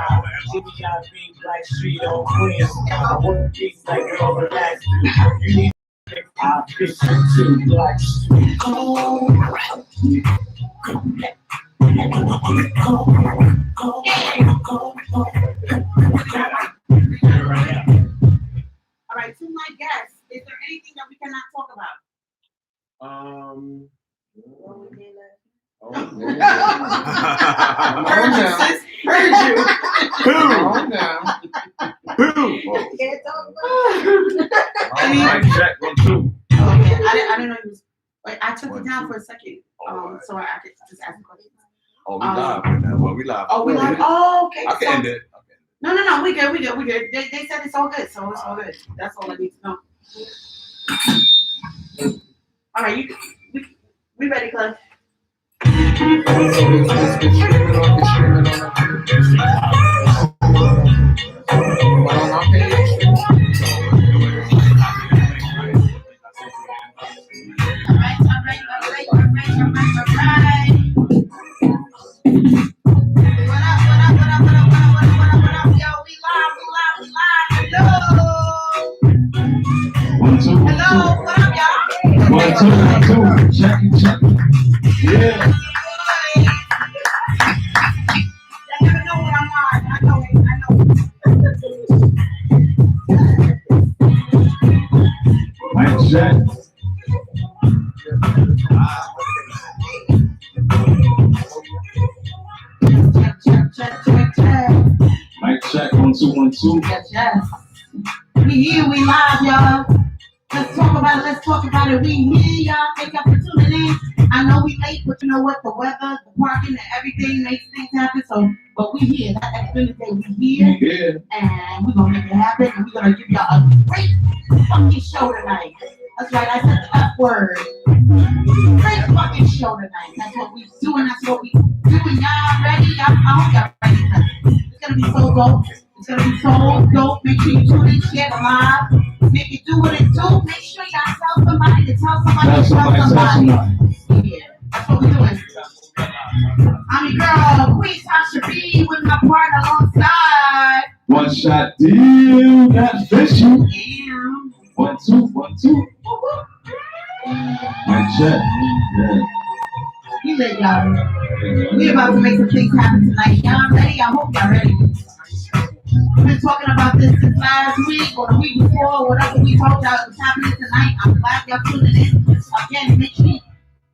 live. Jimmy, I be Black Street on Queens. I work these like you're relaxed. You need I fish to Black Street. All right, to my guests, is there anything that we cannot talk about? Heard you, sis. Heard you. Can't talk about it. Check 1, 2. Okay, I didn't know he was. Wait, I took it down for a second, so I could just ask questions. Oh, we live right now. Well, we live. Oh, we live. Oh, okay. I can end it. No, we good. They said it's all good, so it's all good. That's all I need to know. All right, we ready, Cliff? Check it. Yeah. You never know what I'm on. I know it. Mic check. Check. Mic check. 1, 2, 1, 2. Yes. We here, we live, y'all. Let's talk about it. We here, y'all. Thank y'all for tuning in. I know we late, but you know what? The weather, the parking, and everything makes things happen. So, but we here. That's the day we here. And we're gonna make it happen. And we're gonna give y'all a great fucking show tonight. That's right, I said the F word. Great fucking show tonight. That's what we doing. That's what we doing. Y'all ready? I hope y'all ready. It's gonna be so dope. It's gonna be so dope. Make sure you tune in, share the live. Make it do what it do. Make sure y'all tell somebody to tell somebody to tell somebody. Yeah, that's what we're doing. I'm your girl, Queen Tasha B, with my partner alongside. One shot deal, got fishy. Yeah. 1, 2, 1, 2. Mic check. Yeah. We lit, y'all. We about to make some things happen tonight. Y'all ready? I hope y'all ready. We've been talking about this since last week or the week before, whatever we told y'all was happening tonight. I'm glad y'all tuning in. Again, make sure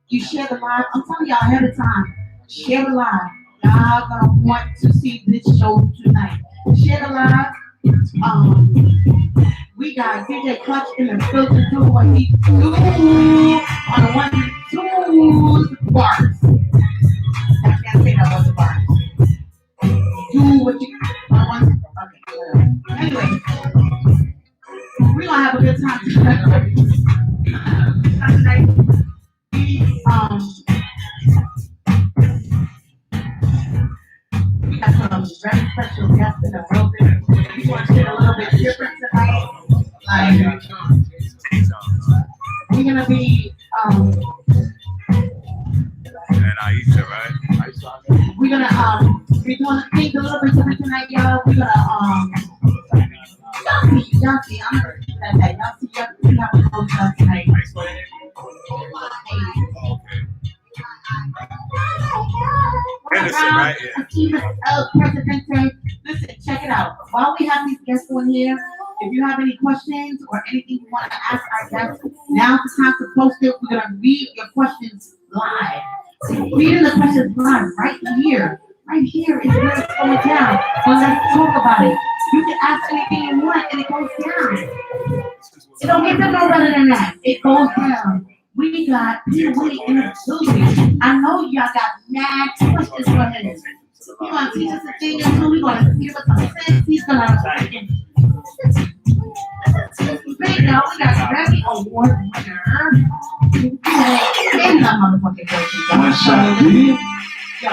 you share the live. I'm telling y'all ahead of time. Share the live. Y'all gonna want to see this show tonight. Share the live. We got DJ Clutch in the filter doing what he do on the 1 and 2 bars. I can't say that was a bar. Do what you want. Okay. Anyway, we're gonna have a good time tonight. We got some very special guests in the building. We want to get a little bit different tonight. Like, we're gonna be And Aisha, right? we're gonna be doing things a little bit different tonight, y'all. We're gonna y'all see, I'm gonna that y'all see we have a coach up tonight. Anderson, right? Presidente. Listen, check it out. While we have these guests on here, if you have any questions or anything you want to ask our guests, now's the time to post it. We're gonna read your questions live. Reading the questions live right here. Right here is where it's going down. So let's talk about it. You can ask anything you want and it goes down. It don't get no better than that. It goes down. We got people really in the building. I know y'all got mad questions for him. He's gonna teach us a thing or two. We're gonna give us some sense. He's gonna freaking big now. We got Grammy Award winner in the motherfucking building. One shot deal. So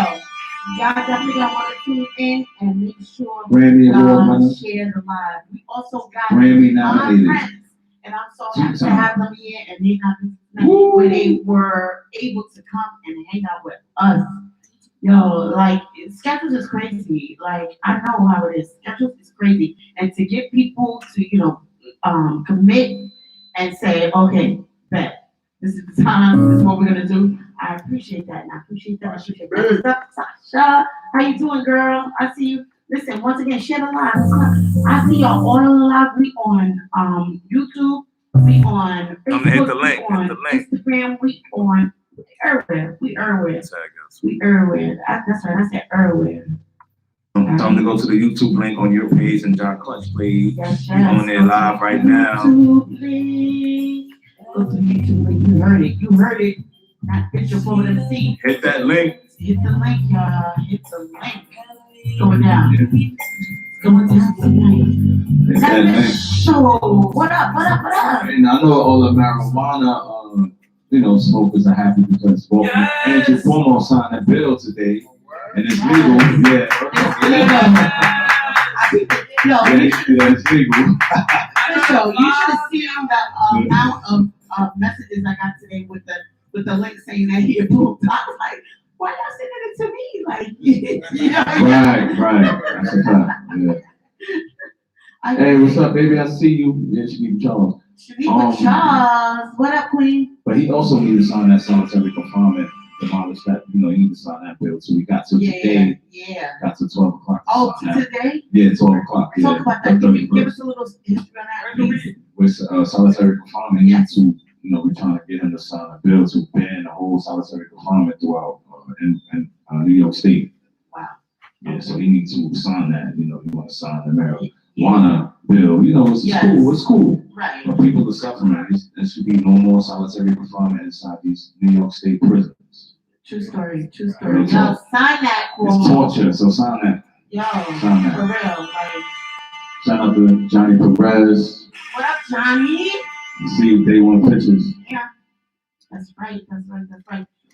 y'all definitely gonna want to tune in and make sure Grammy Award y'all winner. share the live. We also got Grammy my nominated. friends, and I'm so happy to have them here, and they got this night where they were able to come and hang out with us. Yo, like schedules is crazy. Like I know how it is. Schedules is crazy, and to get people to commit and say, okay, bet this is the time. This is what we're gonna do. I appreciate that, and I appreciate that. I appreciate that. What's up, Sasha? How you doing, girl? I see you. Listen, once again, share the live. I see y'all all live. We on YouTube. We on I'm gonna hit Facebook. the link. We on Hit the link. Instagram. We on everywhere. We everywhere. Tag us. We everywhere. That's right. I said everywhere. Tell them to go to the YouTube link on your page and John Clutch page. Yes, We on there live right now. YouTube link. Go to the YouTube link. You heard it. You heard it. That picture for them to see. Hit that link. Hit the link, y'all. Hit the link. Going down. Going down tonight. Hit that link. So, what up? What up? What up? And I know all the marijuana, smokers are happy because Andrew Cuomo signed a bill today, and it's legal. Yeah. Yo, Yeah, it's legal. so you should have seen the amount of messages I got today with the link saying that he approved. I was like, why y'all sending it to me? Like, you know? Right. That's a fact. Yeah. Hey, what's up, baby? I see you. Yeah, Shanique Charles. Shanique Charles. What up, Queen? But he also needed to sign that solitary confinement. Demolish that. He needed to sign that bill. So we got to today. Yeah. Got to 12 o'clock. Oh, today? Yeah, 12 o'clock. Yeah. Talk about that. Give us a little history on that, please. With solitary confinement, we're trying to get him to sign a bill to ban the whole solitary confinement throughout in New York State. Wow. Yeah, so he needs to sign that. You want to sign the marijuana bill. It's cool. Right. For people to suffering, there should be no more solitary confinement inside these New York State prisons. True story. Yo, Sign that, It's Cuomo. torture, so sign that. Yo, Sign that. for real. Like, Shout out to Johnny Perez. what up, Johnny? See if they want pictures. Yeah. That's right.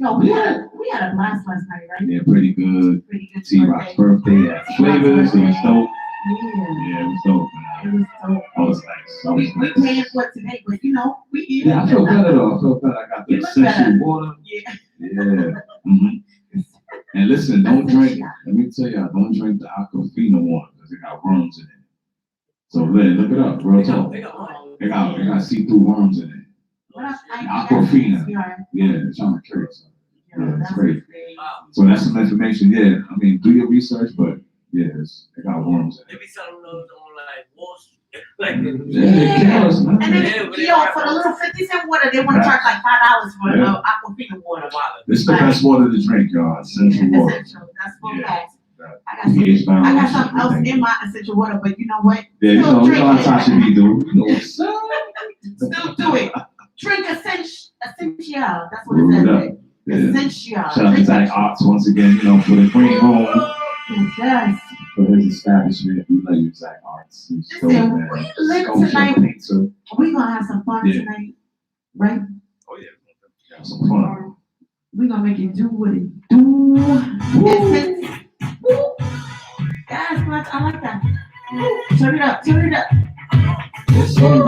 No, we had a blast last night, right? Yeah, pretty good. Pretty good. T-Rock's birthday at Flavors. It was dope. Yeah. Yeah, it was dope, man. It was dope. That was nice. That was We nice. paying for it today, but we eat. Yeah, I feel better though. I feel better. I got the You look essential better. water. Yeah. Yeah. And listen, don't drink. Let me tell y'all, don't drink the Aquafina water because it got worms in it. So look it up, real talk. They got see-through worms in it. What up, Aquafina. Yeah. Yeah, it's on the curious. Yeah, it's great. great. So that's some information. Yeah, I mean, do your research, but yeah, it got worms in it. Maybe selling those on like Wall Street. Like, Yeah, And then, for the little 50-cent water, they want to charge like $5 for the Aquafina water. This is the best water to drink, y'all. Essential water. Essential. That's full Yeah. facts. That- I got something else in my essential water, but you know what? Yeah, you know how Tasha be doing. You know what's up. Still do it. Drink essential. That's what Word it up. says. Yeah. Essential. Shout out to Zach Ox once again, for the green home, Yes. for his establishment. We love you, Zach Ox. He's so Listen, man. we lit Sculpture, tonight. pizza. We're gonna have some fun Yeah. tonight, right? Oh yeah. Have some fun. We're gonna make it do what it do. Yes, but I like that. Turn it up. Let's go.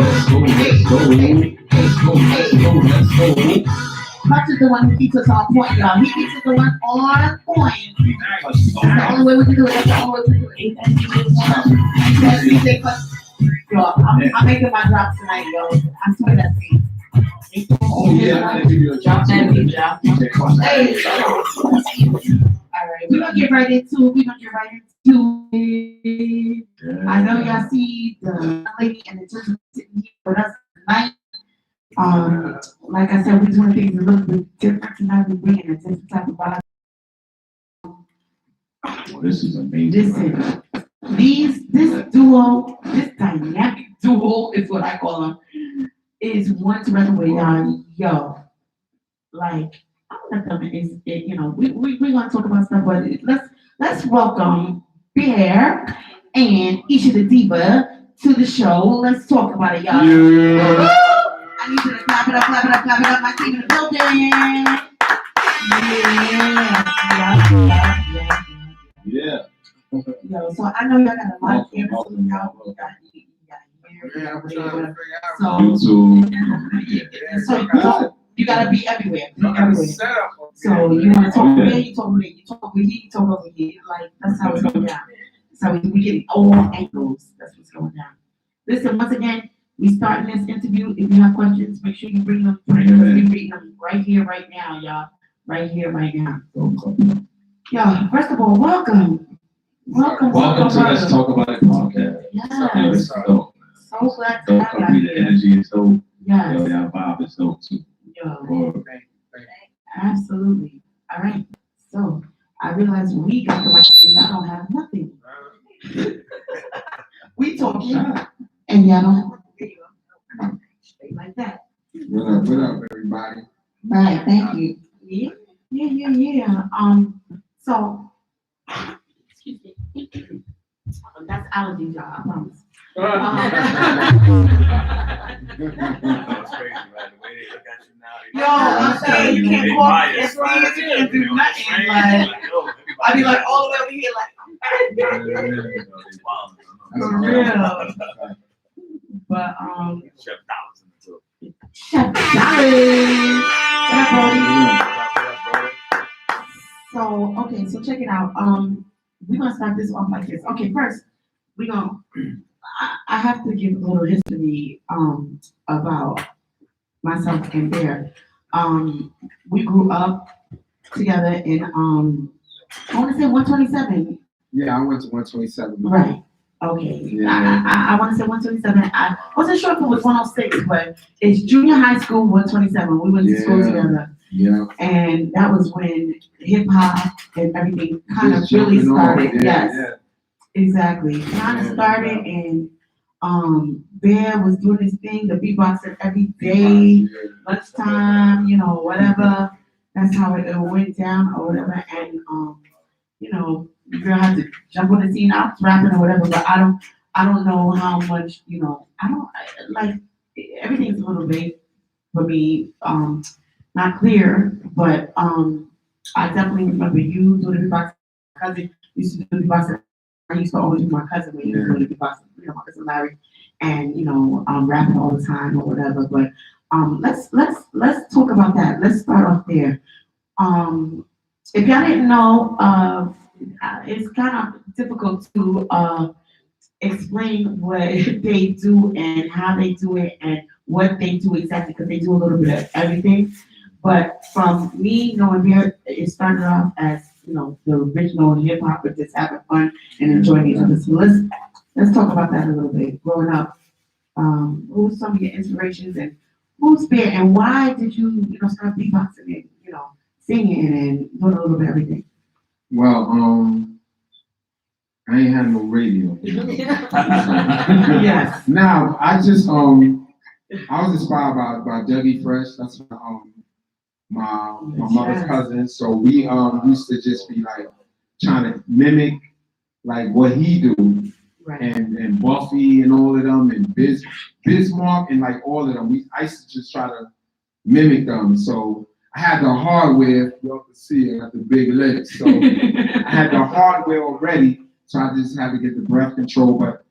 Clutch is the one who keeps us on point, y'all. He keeps us the one on point. That's the only way we can do it. Yo, I'm making my drops tonight, yo. I'm doing that thing. Oh yeah, I give you a job. Hey. Hey. All right, we're gonna get right into it. I know y'all see the lady and the gentleman sitting here with us tonight. Like I said, we're doing things a little bit different tonight. We're bringing a different type of vibe. This is amazing. Listen, this duo, this dynamic duo is what I call them, is one to run away, y'all. Yo, like, I'm gonna tell them we're gonna talk about stuff, but let's welcome Bear and Isha the Diva to the show. Let's talk about it, y'all. Yeah. I need you to clap it up, my team in the building. Yeah. Yo, so I know y'all got a lot of cameras, so y'all got yeah, I'm trying to figure out. so YouTube. Yeah. so You gotta be everywhere. Be I got a everywhere. setup. So you wanna talk over there, you talk over there. You talk over here, you talk over here. Like that's how it's going down. So we get all angles. That's what's going down. Listen, once again, we starting this interview. If you have questions, make sure you bring them. We're gonna be reading them right here, right now, y'all. Right here, right now. Y'all, first of all, welcome. Welcome Welcome to Let's brother. Talk About It podcast. Yes. It's dope. So glad to Dope have company, you the here. energy is dope. Yes. Yo, y'all vibe is dope too. Yo, Or- absolutely. All right. So I realize we got the mic and y'all don't have nothing. We talking and y'all don't have nothing. Straight like that. What up, everybody? Right. Thank you. Yeah. So, excuse me. That's allergies, y'all. I promise. That's crazy, right? The way they look at you now. Yo, I'm saying you can't walk and sneeze, you can't do nothing. Like, I be like all the way over here, like, for real. But Chef Dollars in the book. Chef Dolly. What up, Brody? So, okay, so check it out. We're gonna start this off like this. Okay, first, I have to give a little history about myself and Bear. We grew up together in I wanna say 127. Yeah, I went to 127. Right. Okay. Yeah. I wanna say 127. I wasn't sure if it was 106, but it's junior high school 127. We went to school Yeah. together. Yeah. And that was when hip hop and everything kind of Just really jumping on, started. yeah, Yes, exactly. Kind of Yeah. started, and Bear was doing his thing, the beatboxing every day, Yeah. lunchtime, whatever. That's how it went down or whatever. And girl had to jump on the scene. I was rapping or whatever, but I don't know how much. Like everything's a little vague for me. Not clear, but I definitely remember you doing the beatboxing. My cousin used to do the beatboxing. I used to always do my cousin when he was doing the beatboxing. My cousin Larry, and rapping all the time or whatever. But let's talk about that. Let's start off there. If y'all didn't know, it's kind of difficult to explain what they do and how they do it and what they do exactly because they do a little bit of everything. But from me knowing Bear, it started off as the original hip hop, but just having fun and enjoying each other. So let's talk about that a little bit. Growing up, who's some of your inspirations and who's Bear and why did you start beatboxing and singing and doing a little bit of everything? Well, I ain't had no radio. Yes. Now I just I was inspired by Dougie Fresh. That's my mother's cousin. So we used to just be like trying to mimic like what he do. Right. And Buffy and all of them and Bismarck and like all of them. I used to just try to mimic them. So I had the hardware, y'all can see I got the big legs. So I had the hardware already. So I just had to get the breath control. But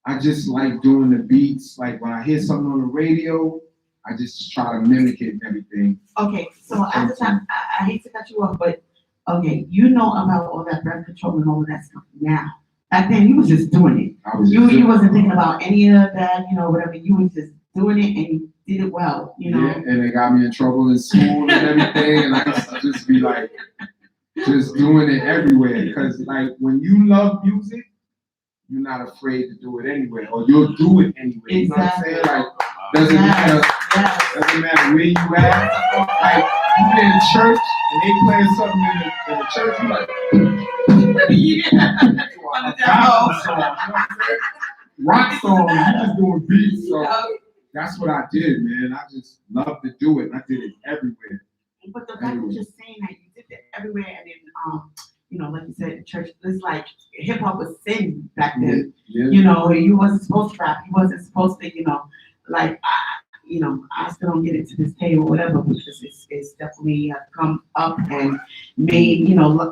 I just like doing the beats. Like when I hear something on the radio, I just try to mimic it and everything. Okay, so at the time, I hate to cut you off, but okay, you know about all that breath control and all of that stuff now. Back then, you was just doing it. I was just You doing wasn't thinking about any of that, whatever. You was just doing it and you did it well, Yeah, and it got me in trouble in school and everything. And I used to just be like, just doing it everywhere. Because like when you love music, you're not afraid to do it anyway, or you'll do it anyway. You know what I'm saying? Like doesn't matter. Yes. Doesn't matter where you at. Like you in church and they playing something in the church, you like Yeah. a gospel song, you know what I'm saying? Rock song, you just doing beats. So that's what I did, man. I just love to do it. And I did it everywhere. But the fact that you're saying that you did it everywhere, and then like you said, in church, it's like hip hop was sin back then. Yeah. You wasn't supposed to rap. You wasn't supposed to, I still don't get it to this day or whatever because it's definitely come up and made,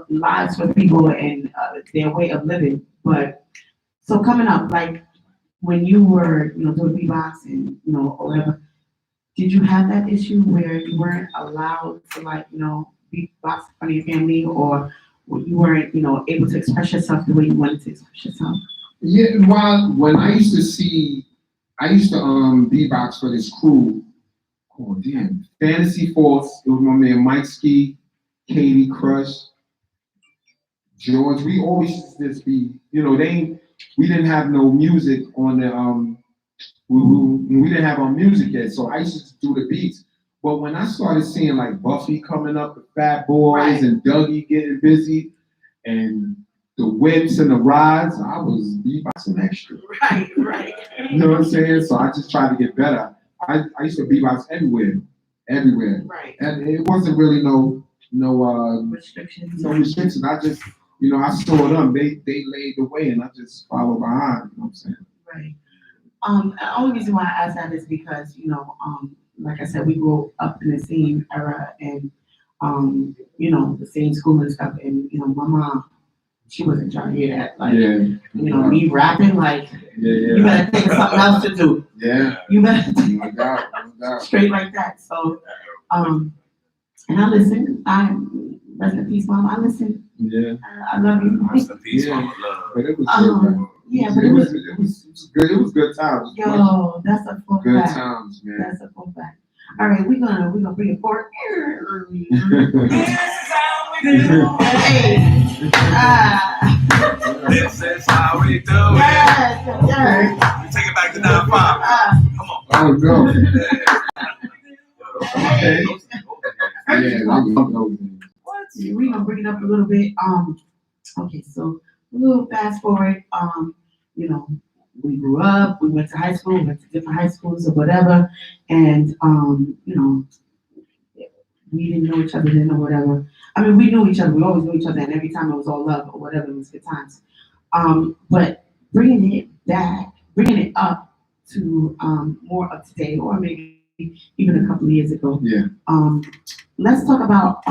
lives for people and their way of living. But so coming up, like when you were, doing beatbox and, or whatever, did you have that issue where you weren't allowed to like, beatbox in front of your family, or you weren't, able to express yourself the way you wanted to express yourself? Yeah, while when I used to beatbox for this crew. Oh damn, Fantasy Force. It was my man Mike Ski, Katie Crush, George. We always used to just be, we didn't have no music on the we didn't have our music yet, so I used to do the beats. But when I started seeing like Buffy coming up, the Fat Boys, Right. and Dougie getting busy, and the whips and the rides, I was beatboxing extra. Right. You know what I'm saying? So I just tried to get better. I used to beatbox everywhere, Right. and it wasn't really no Restrictions. restrictions. I just, I saw them. They laid the way, and I just followed behind. You know what I'm saying? Right. The only reason why I asked that is because, like I said, we grew up in the same era and, the same school and stuff. And, my mom, she wasn't trying to hear that. Like, me rapping, like, you better think of something else to do. Yeah. You better No doubt. straight like that. So, and I listen. Rest in peace, Mom. I listen. Yeah. I love you. Rest in peace, Yeah. mama love. But it was good, man. Yeah, but It was good. It was good times. yo, that's a full Good fact. times, man. That's a full fact. All right, we're gonna bring it forward. Hey, This is how we do it. yes. We take it back to 9-5. Come on. Oh no. Okay. Yeah, I love those things. We're gonna bring it up a little bit. Okay, so a little fast forward. We grew up, we went to high school, we went to different high schools or whatever, and we didn't know each other then or whatever. I mean, we knew each other, we always knew each other, and every time it was all love or whatever, it was good times. But bringing it up to more up to date, or maybe even a couple of years ago. Yeah. Let's talk about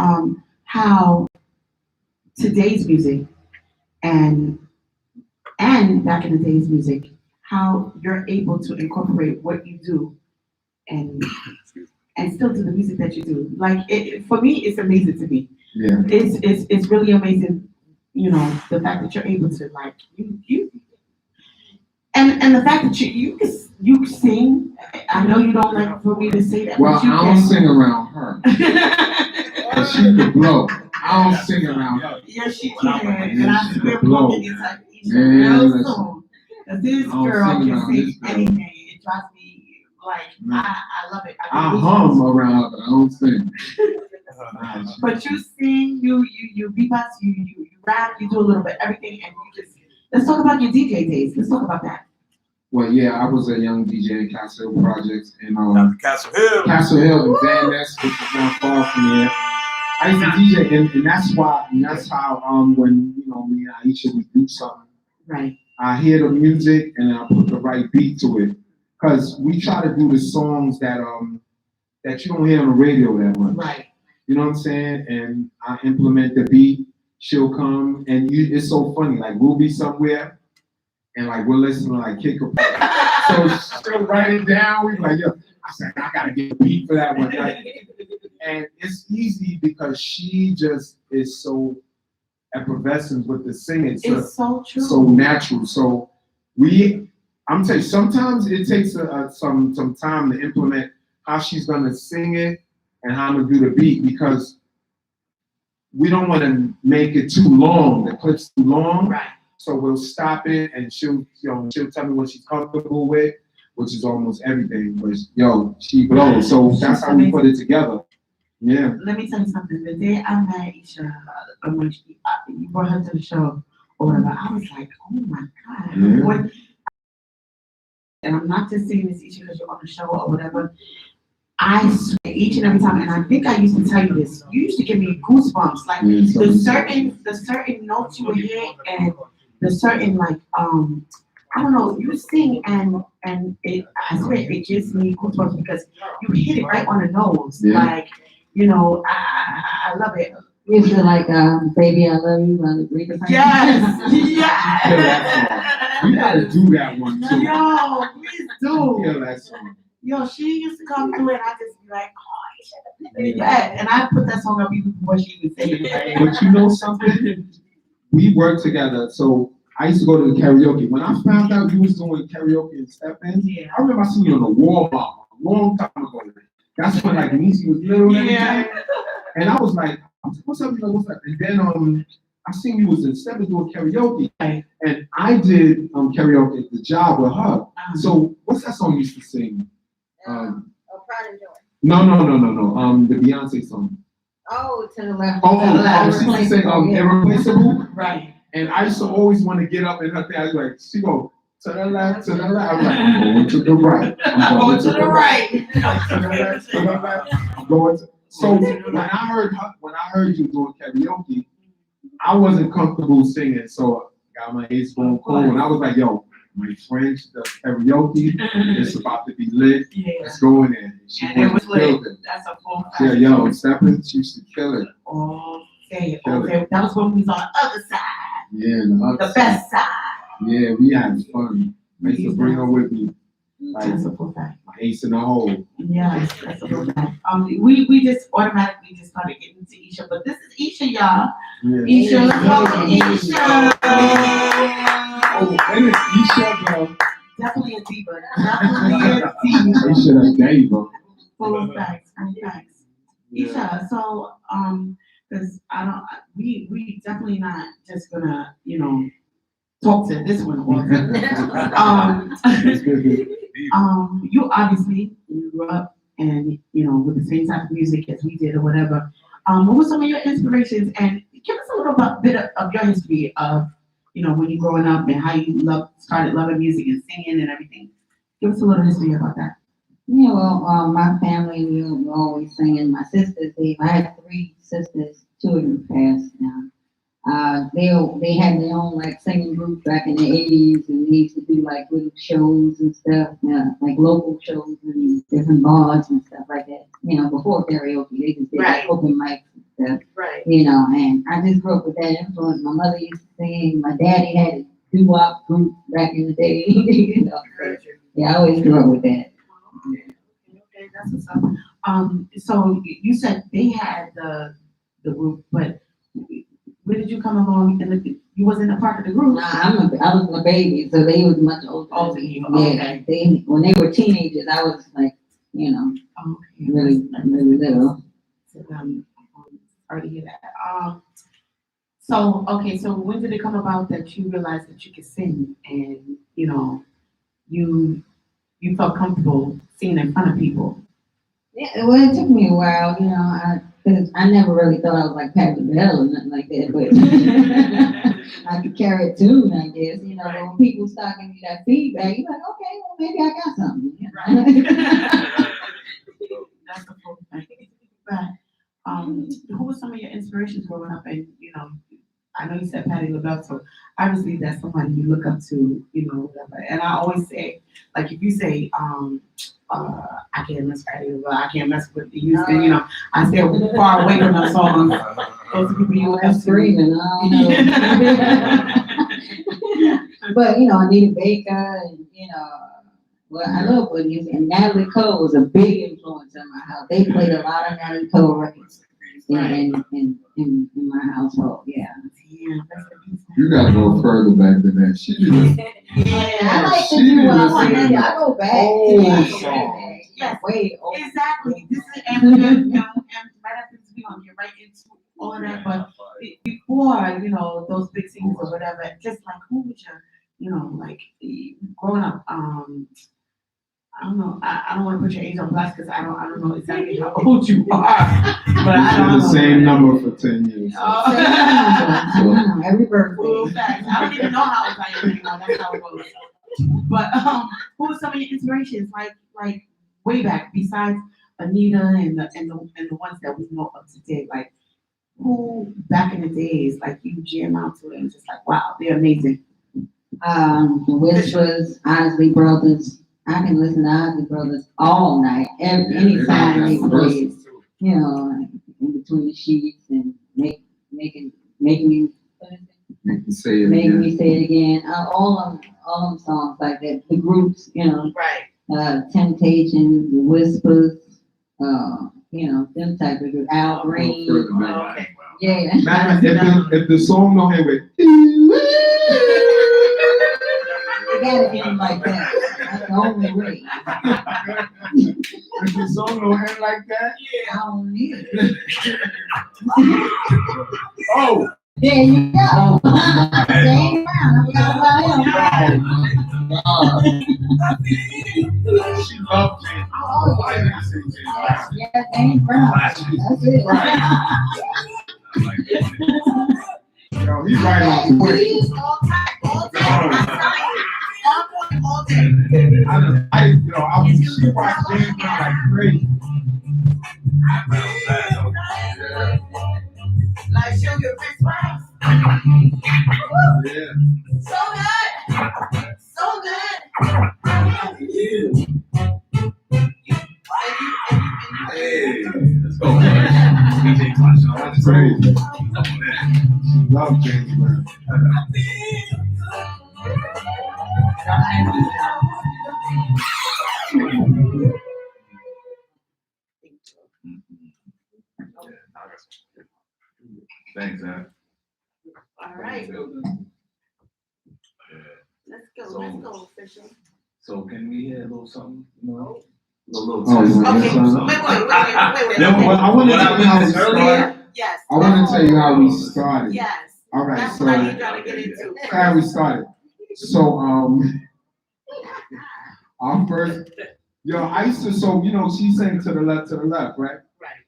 how today's music and back in the day's music, how you're able to incorporate what you do and still do the music that you do. Like for me, it's amazing to me. Yeah. It's really amazing, the fact that you're able to like you and the fact that you sing. I know you don't like for me to say that. Well, but you I don't can. sing around her. But she could blow. I don't sing around her. Yes, she When can. I'm- And I swear, blow. broken inside each Man, real listen. soon. Cause this I don't girl sing can around sing this girl. anything. It drives me like Man. I love it. I can hum around her, but I don't sing. But you sing, you beatbox, you rap, you do a little bit everything, and you just let's talk about your DJ days. Let's talk about that. Well, yeah, I was a young DJ in Castle Hill Projects and Dr. Castle Hill. Castle Hill and Van Ness, which is not far from here. I used to DJ, and that's how when me and Aisha would do something. Right. I hear the music and I put the right beat to it, cause we try to do the songs that you don't hear on the radio that much. Right. You know what I'm saying? And I implement the beat. She'll come, and it's so funny. Like we'll be somewhere, and like we're listening to like Kick a so she'll write it down. We like, yo, I said I gotta get a beat for that one. Like, and it's easy because she just is so effervescent with the singing. It's so true. So natural. So I'm telling you, sometimes it takes some time to implement how she's gonna sing it and how I'm gonna do the beat, because we don't want to make it too long. The clip's too long. Right. So we'll stop it, and she'll tell me what she's comfortable with, which is almost everything. But she blows. So that's how we put it together. Yeah. Let me tell you something. The day I met Isha, when you brought her to the show or whatever, I was like, oh my God. Yeah. What? And I'm not just saying this, Isha, because you're on the show or whatever. I swear, each and every time, and I think I used to tell you this, you used to give me goosebumps. Like the certain notes you would hear and the certain I don't know, you sing and it, I swear it gives me goosebumps because you hit it right on the nose. Yeah. Like, I love it. You feel like, baby, I love you, by the Greek. Yes, yes. You gotta do that one too. Yo, please do. Feel that song. Yo, she used to come through and I just be like, oh, you should have played that. And I put that song up even before she even said it. But you know something? We worked together, so I used to go to the karaoke. When I found out you was doing karaoke and step-ins, Yeah. I remember I seen you on the Walmart a long time ago. That's when like Niecy was little and everything. And I was like, what's up? What's up? And then I seen you was in step-ins doing karaoke. Right. And I did karaoke at the job with her. So what's that song you used to sing? Pride and Joy. No. The Beyonce song. Oh, to the left. She used to sing Irreplaceable. Right. And I used to always want to get up in her thing. I was like, she go to the left, to the left. I'm like, I'm going to the right. I'm going to the right. To the left, to the left. I'm going to. So when I heard you doing karaoke, I wasn't comfortable singing. So I got my head going cool, and I was like, yo, my friend does karaoke. It's about to be lit. Yeah. Let's go in there. She And it was killed lit. it. That's a full fact. Yeah, yo, Stephanie, she used to kill it. Okay. That was when we was on the other side. Yeah, The best side. Yeah, we had fun. I used to bring her with me. Like That's a full fact. my ace in the hole. Yeah, that's a full fact. We just automatically just started getting into Isha, but this is Isha, y'all. Yeah. Isha, welcome, Isha. Oh, and it's Isha, bro. Definitely a diva. Definitely a diva. Isha, that gay, bro. Full facts. Isha, so because we definitely not just gonna talk to this one all you obviously grew up and with the same type of music as we did or whatever. What were some of your inspirations, and give us a little bit of your history of when you growing up and how you started loving music and singing and everything. Give us a little history about that. Yeah, well, my family, we were always singing. My sisters, I had 3 sisters, 2 of them passed now. They had their own like singing group back in the 80s, and they used to do like little shows and stuff, like local shows and different bars and stuff like that. Before karaoke, they just did like open mics and stuff. Right. And I just grew up with that influence. My mother used to sing. My daddy had a doo-wop group back in the day. Yeah, I always grew up with that. Okay, that's what's up. So you said they had the group, but where did you come along? You wasn't a part of the group. Nah, I was a baby, so they was much older. Older than you, Yeah, okay. when they were teenagers, I was like, Okay. really little. So, sorry to hear that. So when did it come about that you realized that you could sing and you felt comfortable singing in front of people? Yeah, well, it took me a while, because I never really thought I was like Patti LaBelle or nothing like that, but I could carry a tune, I guess. But when people start giving me that feedback, you're like, okay, well, maybe I got something. Right. That's the full thing. But who were some of your inspirations growing up? And I know you said Patti LaBelle, so obviously that's somebody you look up to, whatever. And I always say, like, if you say, I can't mess with Patti LaBelle, I can't mess with the youth, and I stay far away from those songs. Those people you look up to. Screaming, I don't know. But Anita Baker, and well, I love what you said. And Natalie Cole was a big influence in my house. They played a lot of Natalie Cole records in my household. Yeah. You gotta go further back than that. She did. I like to She do did I go back. old songs. Yes. Way old. Exactly. This is and right after this, we're gonna get right into all of that. But before, those big singers or whatever, just like who was your, like growing up, I don't know. I don't want to put your age on blast because I don't know exactly how old you are. But I don't It's know. the same number for 10 years. Every birthday. Full facts. I don't even know how old I am anymore. That's how it goes. But who were some of your inspirations, like way back, besides Anita and the ones that we know up to date? Like who back in the days, like you jam out to it and just like, wow, they're amazing. The Whispers, Isley Brothers. I can listen to Isley Brothers all night, anytime they play. In between the sheets and make me Make me say it make again. me say it again. All them songs like that. The groups, Right. Temptation, The Whispers, them type of group, Al Green. Okay. Yeah. If the song don't end with, It gotta end like that. That's the only way. if the song don't end like that, I don't need it. oh, There you go. Dang, I forgot about him. she loved it. Oh, I didn't say James. yeah, Dane Brown. That's it. Yo, he's right on point. She watched James Brown like crazy. Like, show your Chris Brown. Yeah. So good. So good. Hey, let's go, man. DJ Clutch, all That's crazy. She loved James Brown. Thanks, Zach. All right. Let's go, official. So can we hear a little something, you know? A little Oh, you want Okay, to wait, hear wait, something? wait. Well, I want to tell you how we earlier. started. Yes. I want to tell you how we started. Yes. All right, That's so what I need y'all to get into. how we started. So, our first, I used to, she sang to the left, right? Right.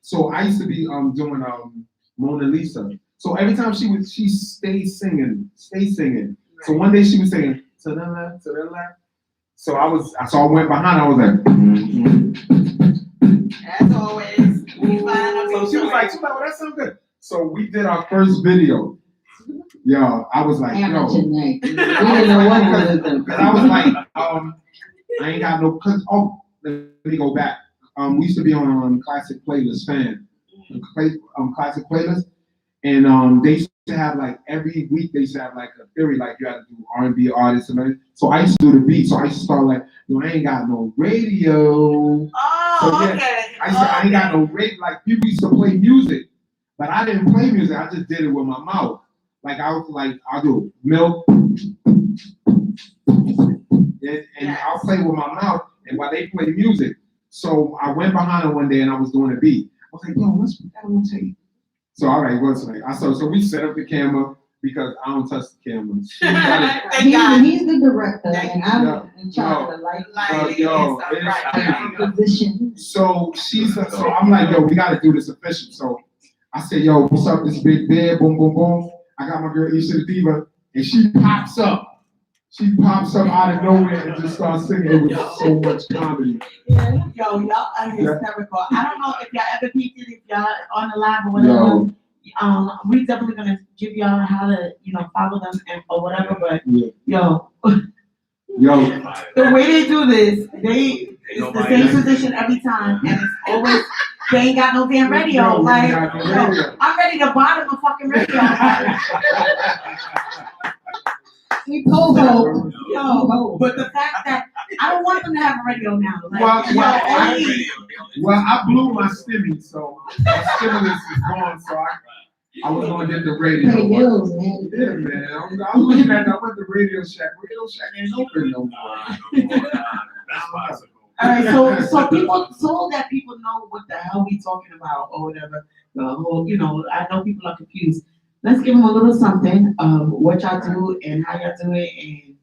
So I used to be doing Mona Lisa. So every time she stayed singing. So one day she was singing to the left. So I went behind. I was like, As always, we find out. so she was like, well, that sounds good. So we did our first video. Yo, I was like, Amateur night. We didn't I know what it was. Because I was like, I ain't got no, let me go back. We used to be on Classic Playlist fan, Classic Playlist, and they used to have like every week they used to have like a theory like you had to do R&B artists and everything. So I used to do the beat. So I used to start like, I ain't got no radio. Oh, So, yeah, okay. I said I ain't got no radio. Like people used to play music, but I didn't play music. I just did it with my mouth. Like I'll do milk, and I'll play with my mouth, and while they play music. So I went behind her one day and I was doing a beat. I was like, let's put that on tape. So all right, what's like? So we set up the camera because I don't touch the camera. Thank God. He's the director, and I'm in charge of the light position. So so I'm like, we gotta do this official. So I said, what's up? This big bed, boom, boom, boom. I got my girl Isha the Diva, and she pops up. She pops up out of nowhere and just starts singing. It was so much comedy. Yo, y'all are hysterical. I don't know if y'all ever peeped it, if y'all on the live or whatever. We definitely gonna give y'all how to, follow them or whatever. But the way they do this, it's the same position every time, and it's always they ain't got no damn radio. Like, I'm ready to bottom a fucking radio. We go. But the fact that I don't want them to have a radio now. Like, I blew my stimmy, so my stimulus is gone. So I was gonna get the radio. Pay bills, man. Yeah, man. I was looking at. I went to Radio Shack. Radio Shack ain't open no more. That's possible. all right, so that people know what the hell we talking about or whatever. The whole, I know people are confused. Let's give them a little something of what y'all do and how y'all do it, and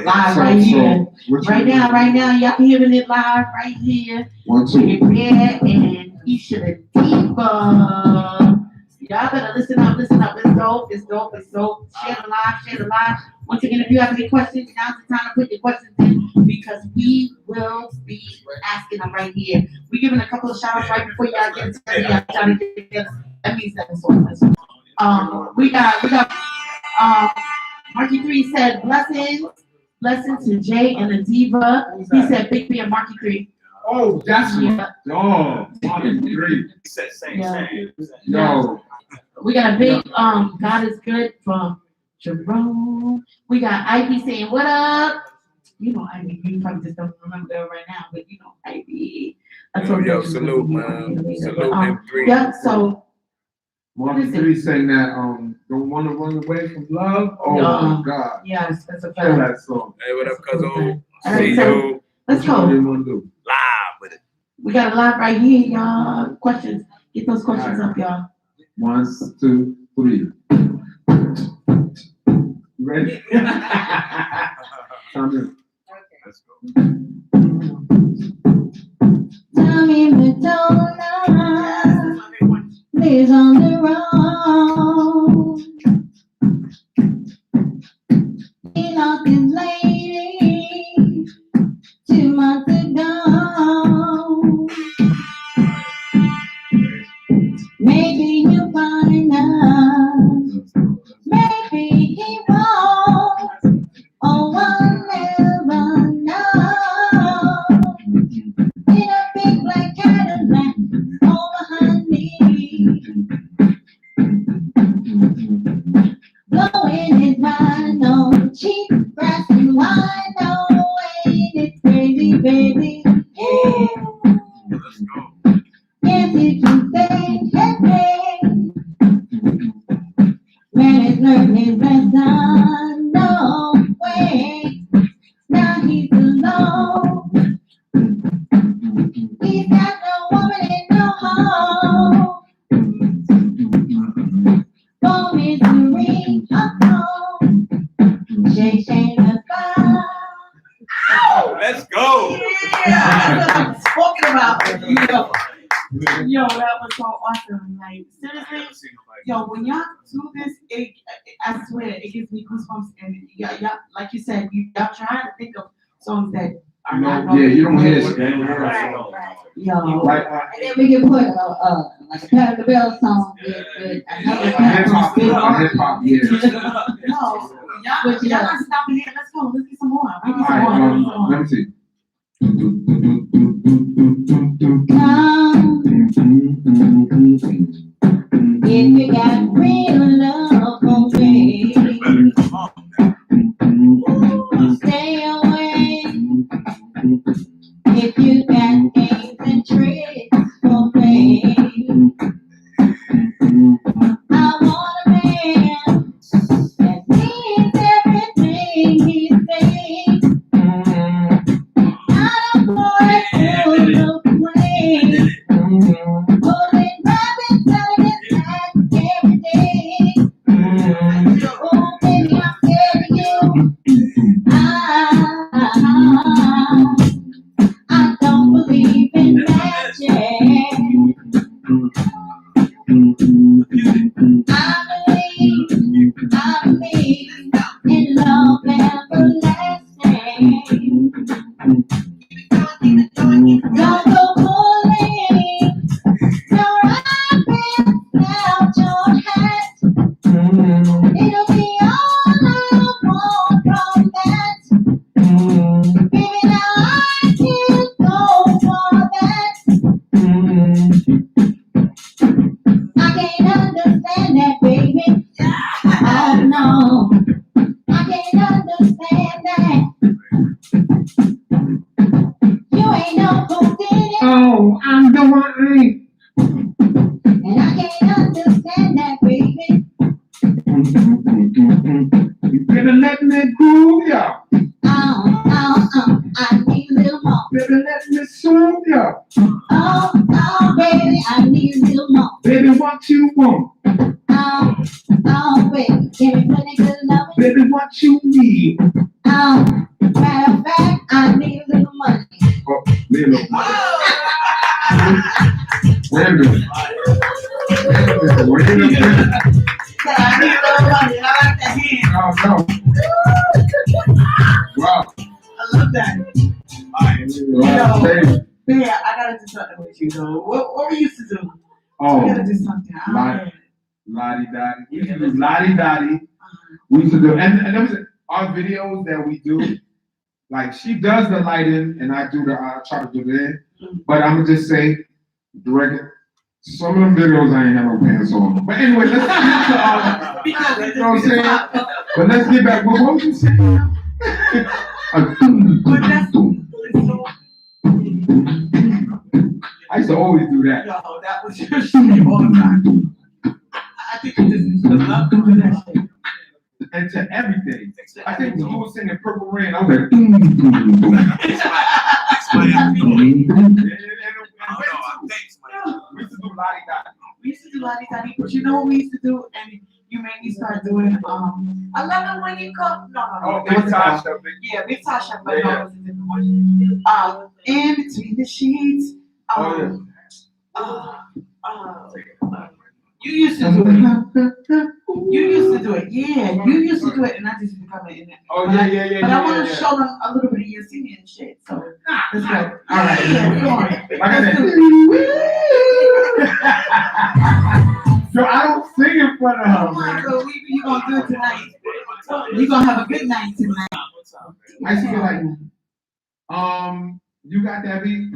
live right here, right now, y'all hearing it live right here. 1, 2. With Red and Isha the Diva. Y'all better listen up. It's dope. Share the live. Once again, if you have any questions, now's the time to put your questions in because we will be asking them right here. We're giving a couple of shout outs right before y'all get to that means that's all. We got Marky 3 said blessings to Jay and the Diva. He said Big B and Marky 3. Oh, that's Marky 3. Same. Yo. We got a big God is good from Jerome. We got Ivy saying what up. you know, Ivy, you probably just don't remember her right now, but you know, Ivy. I Yo, told yo, you she was salute, gonna be man. on later, Salute but, M3. yeah, so, Martin Three sang that, don't wanna run away from love. Oh my God. yes, that's a Kill fact. that song. Hey, what up, cuz? All See right, so you let's What go. you wanna do? live with it. We got a lot right here, y'all. Questions. Get those questions up, y'all. 1, 2, 3. You ready? Time in. Let's go. Tommy Madonna lives on the road. He lost his lady 2 months ago. Maybe he'll find us. Maybe he won't. Oh, I'll never know. In a big black Cadillac over her knee, blowing his mind on cheap grass and wine. Oh, ain't it crazy, baby? Yeah. Let's go. Yes, if you say, hey, hey. Man has learned his lesson, no way. Now he's alone. He's got no woman and no home. For misery, home. Shake, shake the fire. Let's go. Yeah, that's what I'm talking about. Yo, that was so awesome. Like, seriously, yo, when y'all do this, I swear, it gives me goosebumps. And y'all, like you said, y'all trying to think of songs that are not. No, yeah, you don't hear it. Right. Yo, Like, And then we can put like a Pat the Bell song with another hip hop, yeah. no, y'all not stopping here. Let's go. Let's get some more. We get some Alright, more. Let's get some more. let me see. Come if you got real love for me. Stay away if you got games and tricks for me. I want a man that means everything he says. I don't want to look away. Holding rabbits out of his back every day. Oh, baby, I'm scared of you. I don't believe in magic. I believe in love everlasting. Don't go pulling your rabbits out your hat. It'll be all I want from that. Baby, now I can't go for that. I can't understand that, baby. Oh no, I can't understand that. You ain't no good in it, Oh, I'm the one. and I can't understand that, baby. You better let me groove ya. I need a little more. Better let me soothe ya. Oh, baby, I need a little more. Baby, what you want? Baby, give me plenty good loving. Baby, what you need? Matter of fact, I need a little money. Oh, little. Wait a minute. Wait a minute. I need a little money. I like that hand. Oh, no. Wow. I love that. Wow, baby. Yeah, I gotta do something with you though. What we used to do? I Oh, gotta do something. lottie dottie. We used to do lottie dottie. We used to do, and there was our videos that we do. Like she does the lighting, and I try to do the end. But I'm gonna just say, direct. Some of them videos I ain't have no pants on. But anyway, let's get to Because you know what I'm saying? But let's get back. What was you saying? But that's, so, I used to always do that. yo, that was your shit all the time. I think you just love doing that shit. And to everything. I think when you were singing Purple Rain, I was like, boom, boom, boom. We used to do Lottie Dottie. We used to do Lottie Dottie, but you know what we used to do? And you made me start doing, I love it when you come. No. Oh, it Big wasn't that. Tasha, Big. Yeah, Big Tasha, but no, it was a different one. In between the sheets. You used to do it. You used to do it. Yeah, you used to do it, and I just become it in it. Oh, yeah. But I want to show them a little bit of your singing and shit. So let's go. All right. Yeah, come on. Like I Let's said. do it. Yo, I don't sing in front of her, Come on, man. so you gonna do it tonight. You gonna have a good night tonight. I used to be like, you got that beat?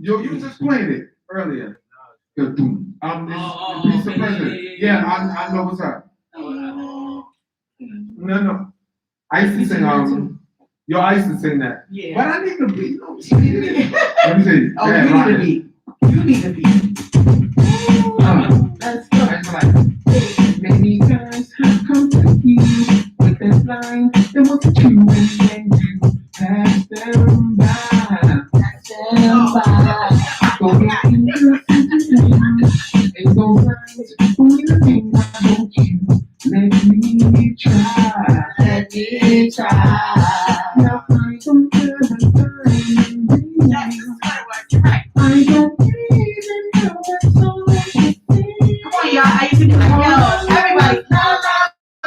Yo, you just played it earlier. This piece of president. Yeah, I know what's up. No. I used to sing, yo, I used to sing that. Yeah. But I need the beat. Let me see. Oh, Yeah, you rock need a it. beat. You need a beat. Let's go. I used to like, many times I come to you with that line, there was a true and then you passed them by. Going in the and those lines, only the thing I want you. Let me try. Let me try. Now I don't Yes, you're right. I don't even know what's on the Come on, y'all. I used to be like, yo, everybody. La,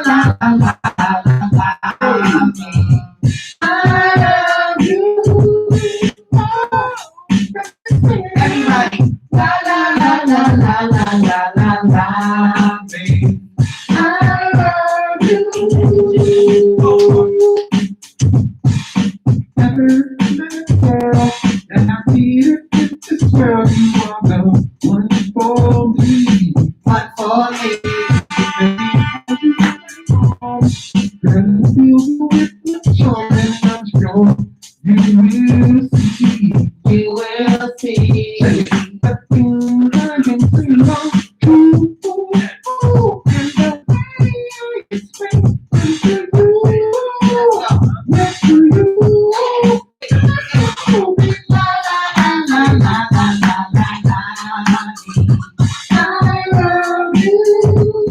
la, la, la, la, la, I love you. Everybody. La, la, la, la, la, la, la, la, la. I love you. Never let go, and I need it in this world. You are the one for me. One for me. Then feel with the joy, and I'm sure you will see. You will see. The thing I can see long to and the way I expect to do. Next to you. La, la, la, la, la, la, la, la. I love you.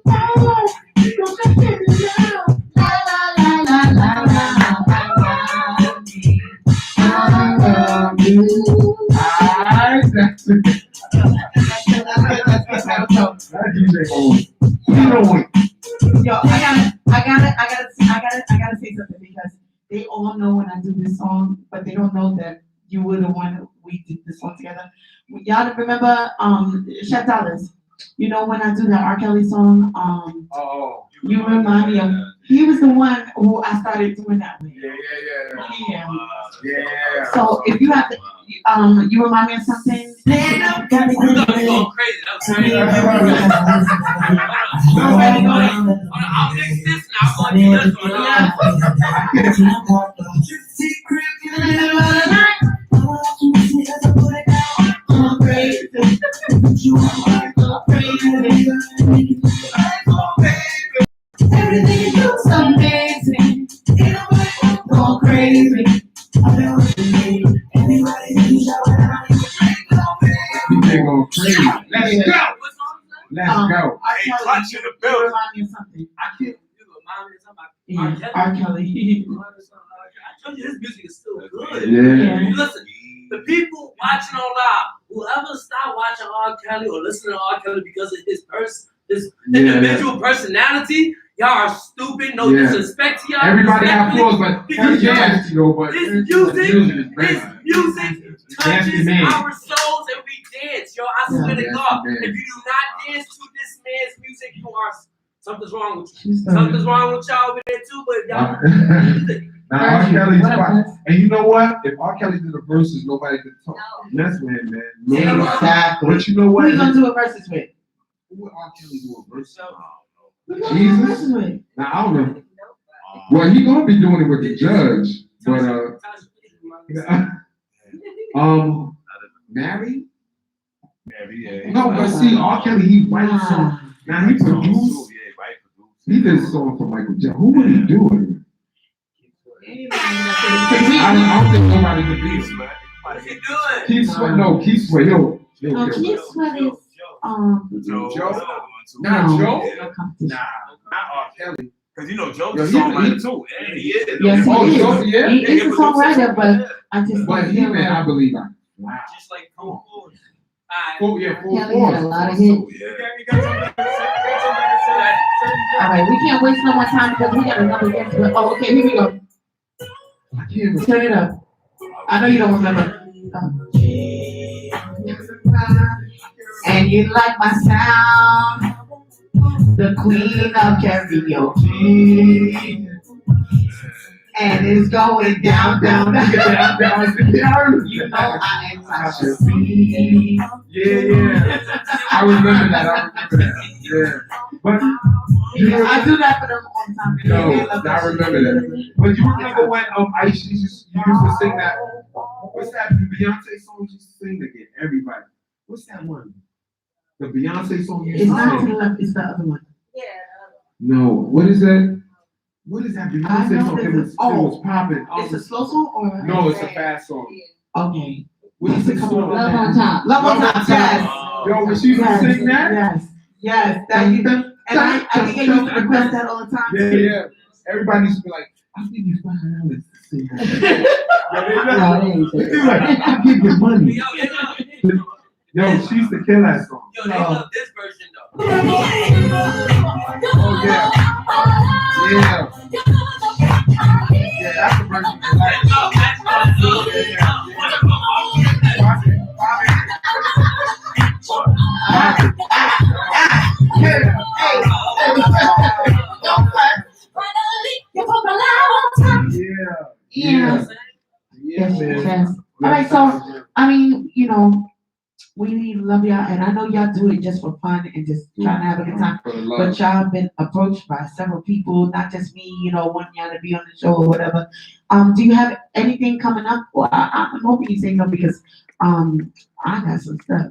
Oh, don't let me down. La, la, la, la, la, la, la, la. I love you. That's it. That DJ old. You know it. Yo, I gotta say something because they all know when I do this song, but they don't know that you were the one that we did this song together. Y'all remember, Chef Dollars? You know when I do the R. Kelly song, Oh. you remind me of, he was the one who I started doing that with. Yeah. Yeah. So if you have to, you remind me of something. Stand up, gotta We're get gonna go it. crazy. That was crazy. Go ahead. I'll mix this now. I'm gonna do this one. Everything you do is amazing. Go crazy. DJ go crazy. Let's go. What song is that? Let's go. Hey, clutch in the building. Remind me of something. I can't. You remind me of something. Yeah, R. Kelly. I told you his music is still good. Yeah. You listen, the people watching on live, whoever stop watching R. Kelly or listening to R. Kelly because of his individual personality, y'all are stupid. No Yeah. disrespect to y'all. Everybody have respectfully, flaws, but because yes, you know, but This the music is great. touches man. our souls and we dance. Yo, I swear to Yes, God, man. if you do not dance to this man's music, you are something's wrong with you. She's Something's wrong with y'all over there too, but y'all. Now R. Kelly's fine. And you know what? If R. Kelly did the verses, nobody could talk. Mess with him, man. Exactly. But you know Who what? you gonna do a versus with? Who would R. Kelly do a verse? Jesus? Now, I don't know. Well, he gonna be doing it with the judge, but, Mary? No, but see, R. Kelly, he writes songs. Now, he produced, he did songs for Michael Jackson. Who would he do it? I don't think nobody could beat him. What's he doing? Keith Sweat, no, Keith Sweat, yo. Keith Sweat is, Joe? no, Not Joe? no competition. Nah, not R. Kelly. Cause you know Joe's Yo, a he- songwriter too. And he is. Yes, Oh, he is. Joe, yeah? He is a songwriter, but I just But don't he, feel man, I like. believe I. Wow. Just like Cool Force. Full, yeah, full Kelly had a force. lot of hits. All right, we can't waste no more time because we got another guest. Oh, okay, here we go. I can't Turn it up. I know you don't remember. And you like my sound, the queen of karaoke. And it's going down, down, down, down, down, down. You know I am Sasha B. Yeah. I remember that. Yeah. But I do that for them all the time. no, I remember that. But you remember when Ice used to sing that? What's that Beyonce song she used to sing to get everybody? What's that one? The Beyonce song you used It's to not to sing? the left, it's the other one. No. What is that? What is that I Beyonce know song? this It was is- oh. popping. It's a slow song or? No, it's a fast song. Okay. What is it Come called? on, Love on top. Love on top, yes. Yo, when she used to Yes, sing that? yes, yes. That you and I think I used to request that all the time. Yeah. Everybody used to be like, I'll give you $5 to sing that. No, they ain't They say be like, that. I'll give you money. Yo, they love, Yo, she used to kill that song. yo, they love this version though. Oh, yeah. Yeah. Yeah, that's the version I like. Yeah. Yes, man. yes. All right, so I mean, you know, we love y'all, and I know y'all do it just for fun and just trying to have a good time. For the love. But y'all have been approached by several people, not just me, you know, wanting y'all to be on the show or whatever. Do you have anything coming up? Well, I'm hoping you say no because I got some stuff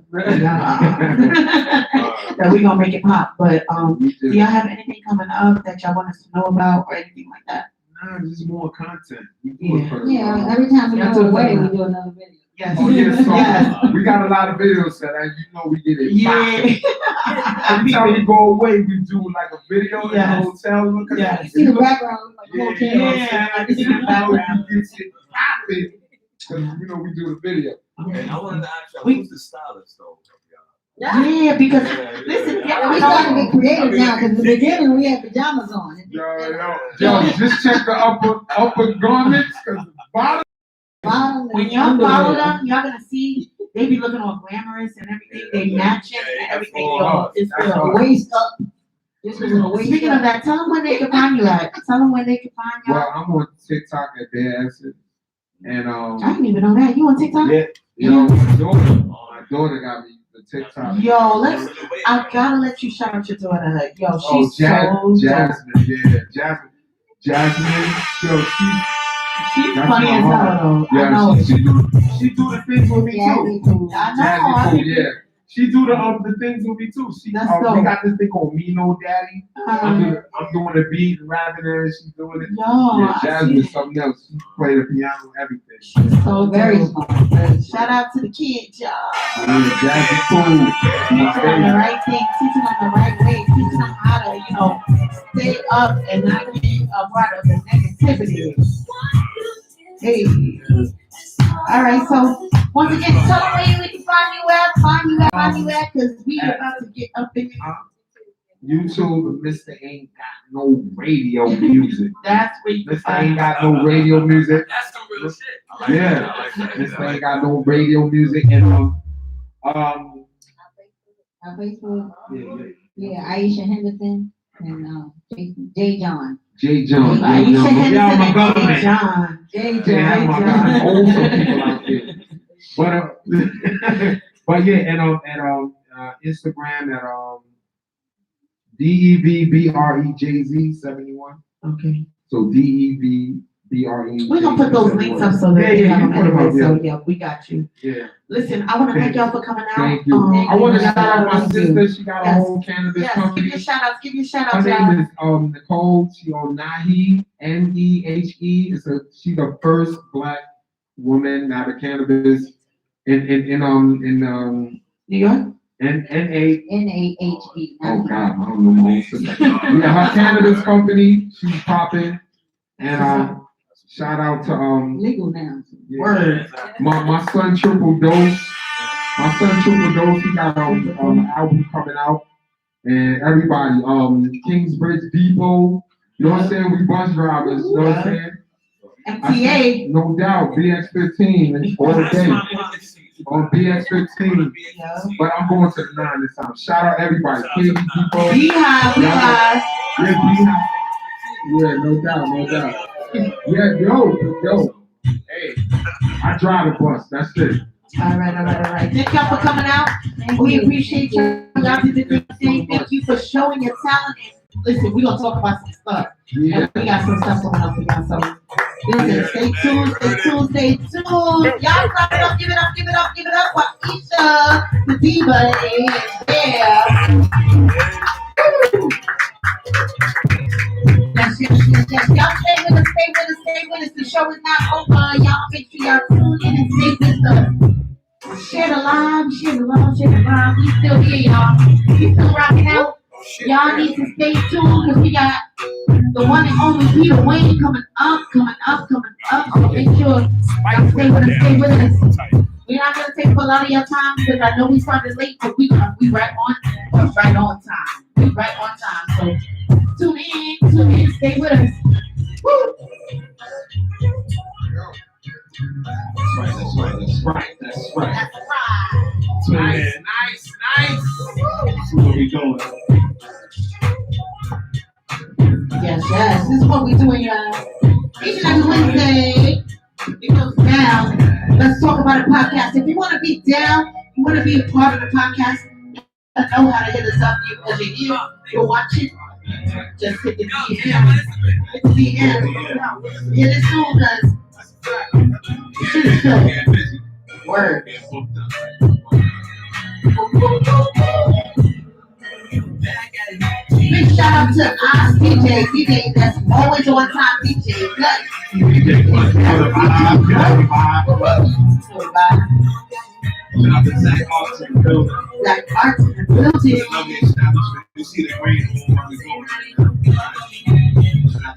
that we gonna make it pop. But We do just, y'all have anything coming up that y'all want us to know about or anything like that? nah, just more content. We do it for the Yeah, love. every time we Yeah, go too. away, we do another video. Yes. Oh, yeah, so Yes. we got a lot of videos that, as you know, we get it. Yeah. Every time we go away, we do like a video in the Yes. hotel. Look at Yes. that. See the background, like Yeah, whole you know what I'm camera. saying? I can see the background. You get shit popping. Cause you know we do the video. And I wanted to ask y'all, We- who's the stylist though? Yeah, because listen, We y'all starting to know. get creative now, because in the beginning, we had pajamas on. Yo, just check the upper garments, cause the bottom. Bottom and When y'all follow underwear. them, y'all gonna see they be looking all glamorous and everything. They matching and everything. all Yo, up. it's That's real. all. Waist up. This is a waist Speaking up. of that, tell them when they can find you at. Tell them when they can find y'all. Well, I'm on TikTok at Dead Acid. And I didn't even know that. You on TikTok? yeah, yo, my daughter got me the TikTok. Yo, let's. I gotta let you shout out your daughter. Yo, she's Oh, so Jasmine, yeah, Jasmine, yo, she's That's funny my as heart. hell though. I know. she do the things with me Yeah, too. we do. I know. I Jasmine, think- yeah. She do the things with me too. She That's we dope. got this thing called Me No Daddy. I'm doing the beat and rapping it. She's doing it. Yo, Yeah, I Jasmine see. is something else. She play the piano, everything. So Very dope. smart. Shout out to the kids, y'all. Yeah, Jasmine cool. Teach them the right thing, teach them the right way, teach them how to, you know, stay up and not be a part of the negativity. Hey. All right, so once again, tell them where we can find you at, because we about to get up in here. YouTube, Mr. Ain't Got No Radio Music. That's where you can Mr. find Ain't you. Got No Radio Music. That's some real shit. I like Yeah. that. I like that. Mr. Ain't Got No Radio Music. And Our Facebook, yeah, Aisha Henderson and Jay John. J. John. Aisha Henderson Yeah, my and government. Jay John. Jay Yeah, John. my God, old people out there. But but yeah, and Instagram at DEVBREJZ 71. Okay. So DEVBRE. We're gonna put those links up so that Yeah, you yeah, have you them put them anyway, up, so yeah. yeah, we got you. Yeah. Listen, I wanna thank y'all for coming out. Thank you. I want to shout out my thank you. sister. She got a Yes. whole cannabis Yes, give company. your shout outs, Her y'all. name is Nicole. She on Nahe, NEHE. She's the first black woman to have a cannabis in New York? NA. NAHE. Oh God, I don't know most of that. Yeah, her cannabis company. She's popping. And shout out to Legal now. yeah, Word. my son Triple Dose. My son Triple Dose. He got an album coming out. And everybody, Kingsbridge Depot, you know what I'm saying? We bus drivers, you know what I'm saying? MTA. No doubt, BX15 all day on BX15. Yeah. But I'm going to the 9 this time. Shout out everybody, KB Depot. Beehive. Yeah, Beehive. Yeah, no doubt. Yeah, yo. Hey, I drive the bus, that's it. All right. Thank y'all for coming out. We appreciate y'all. Y'all did the good thing. Thank you for showing your talent. And listen, we're gonna talk about some stuff. Yeah. And we got some stuff coming up for y'all. So listen, stay tuned. Y'all clap it up, give it up for Isha, the diva is there. Yes. Y'all stay with us. The show is not over. Y'all make sure y'all tune in and stay with us. Share the love. We still here, y'all. We still rocking out. Y'all need to stay tuned because we got the one and only Peter Wayne coming up. So make sure y'all stay with us. We're not gonna take up a lot of your time because I know we started late, but we right on time. So tune in, stay with us. Woo! That's right. That's right. Nice. That's what we doing. Yes. This is what we doing, y'all. Each and every Wednesday, it goes down. Let's talk about a podcast. If you want to be down, you want to be a part of the podcast, you know how to hit us up. Because you're here, you're watching. Just hit the DM. Hit it soon, guys. Shit is good. Word. Big shout out to us, DJ that's always on time, DJ. Like arts in the building.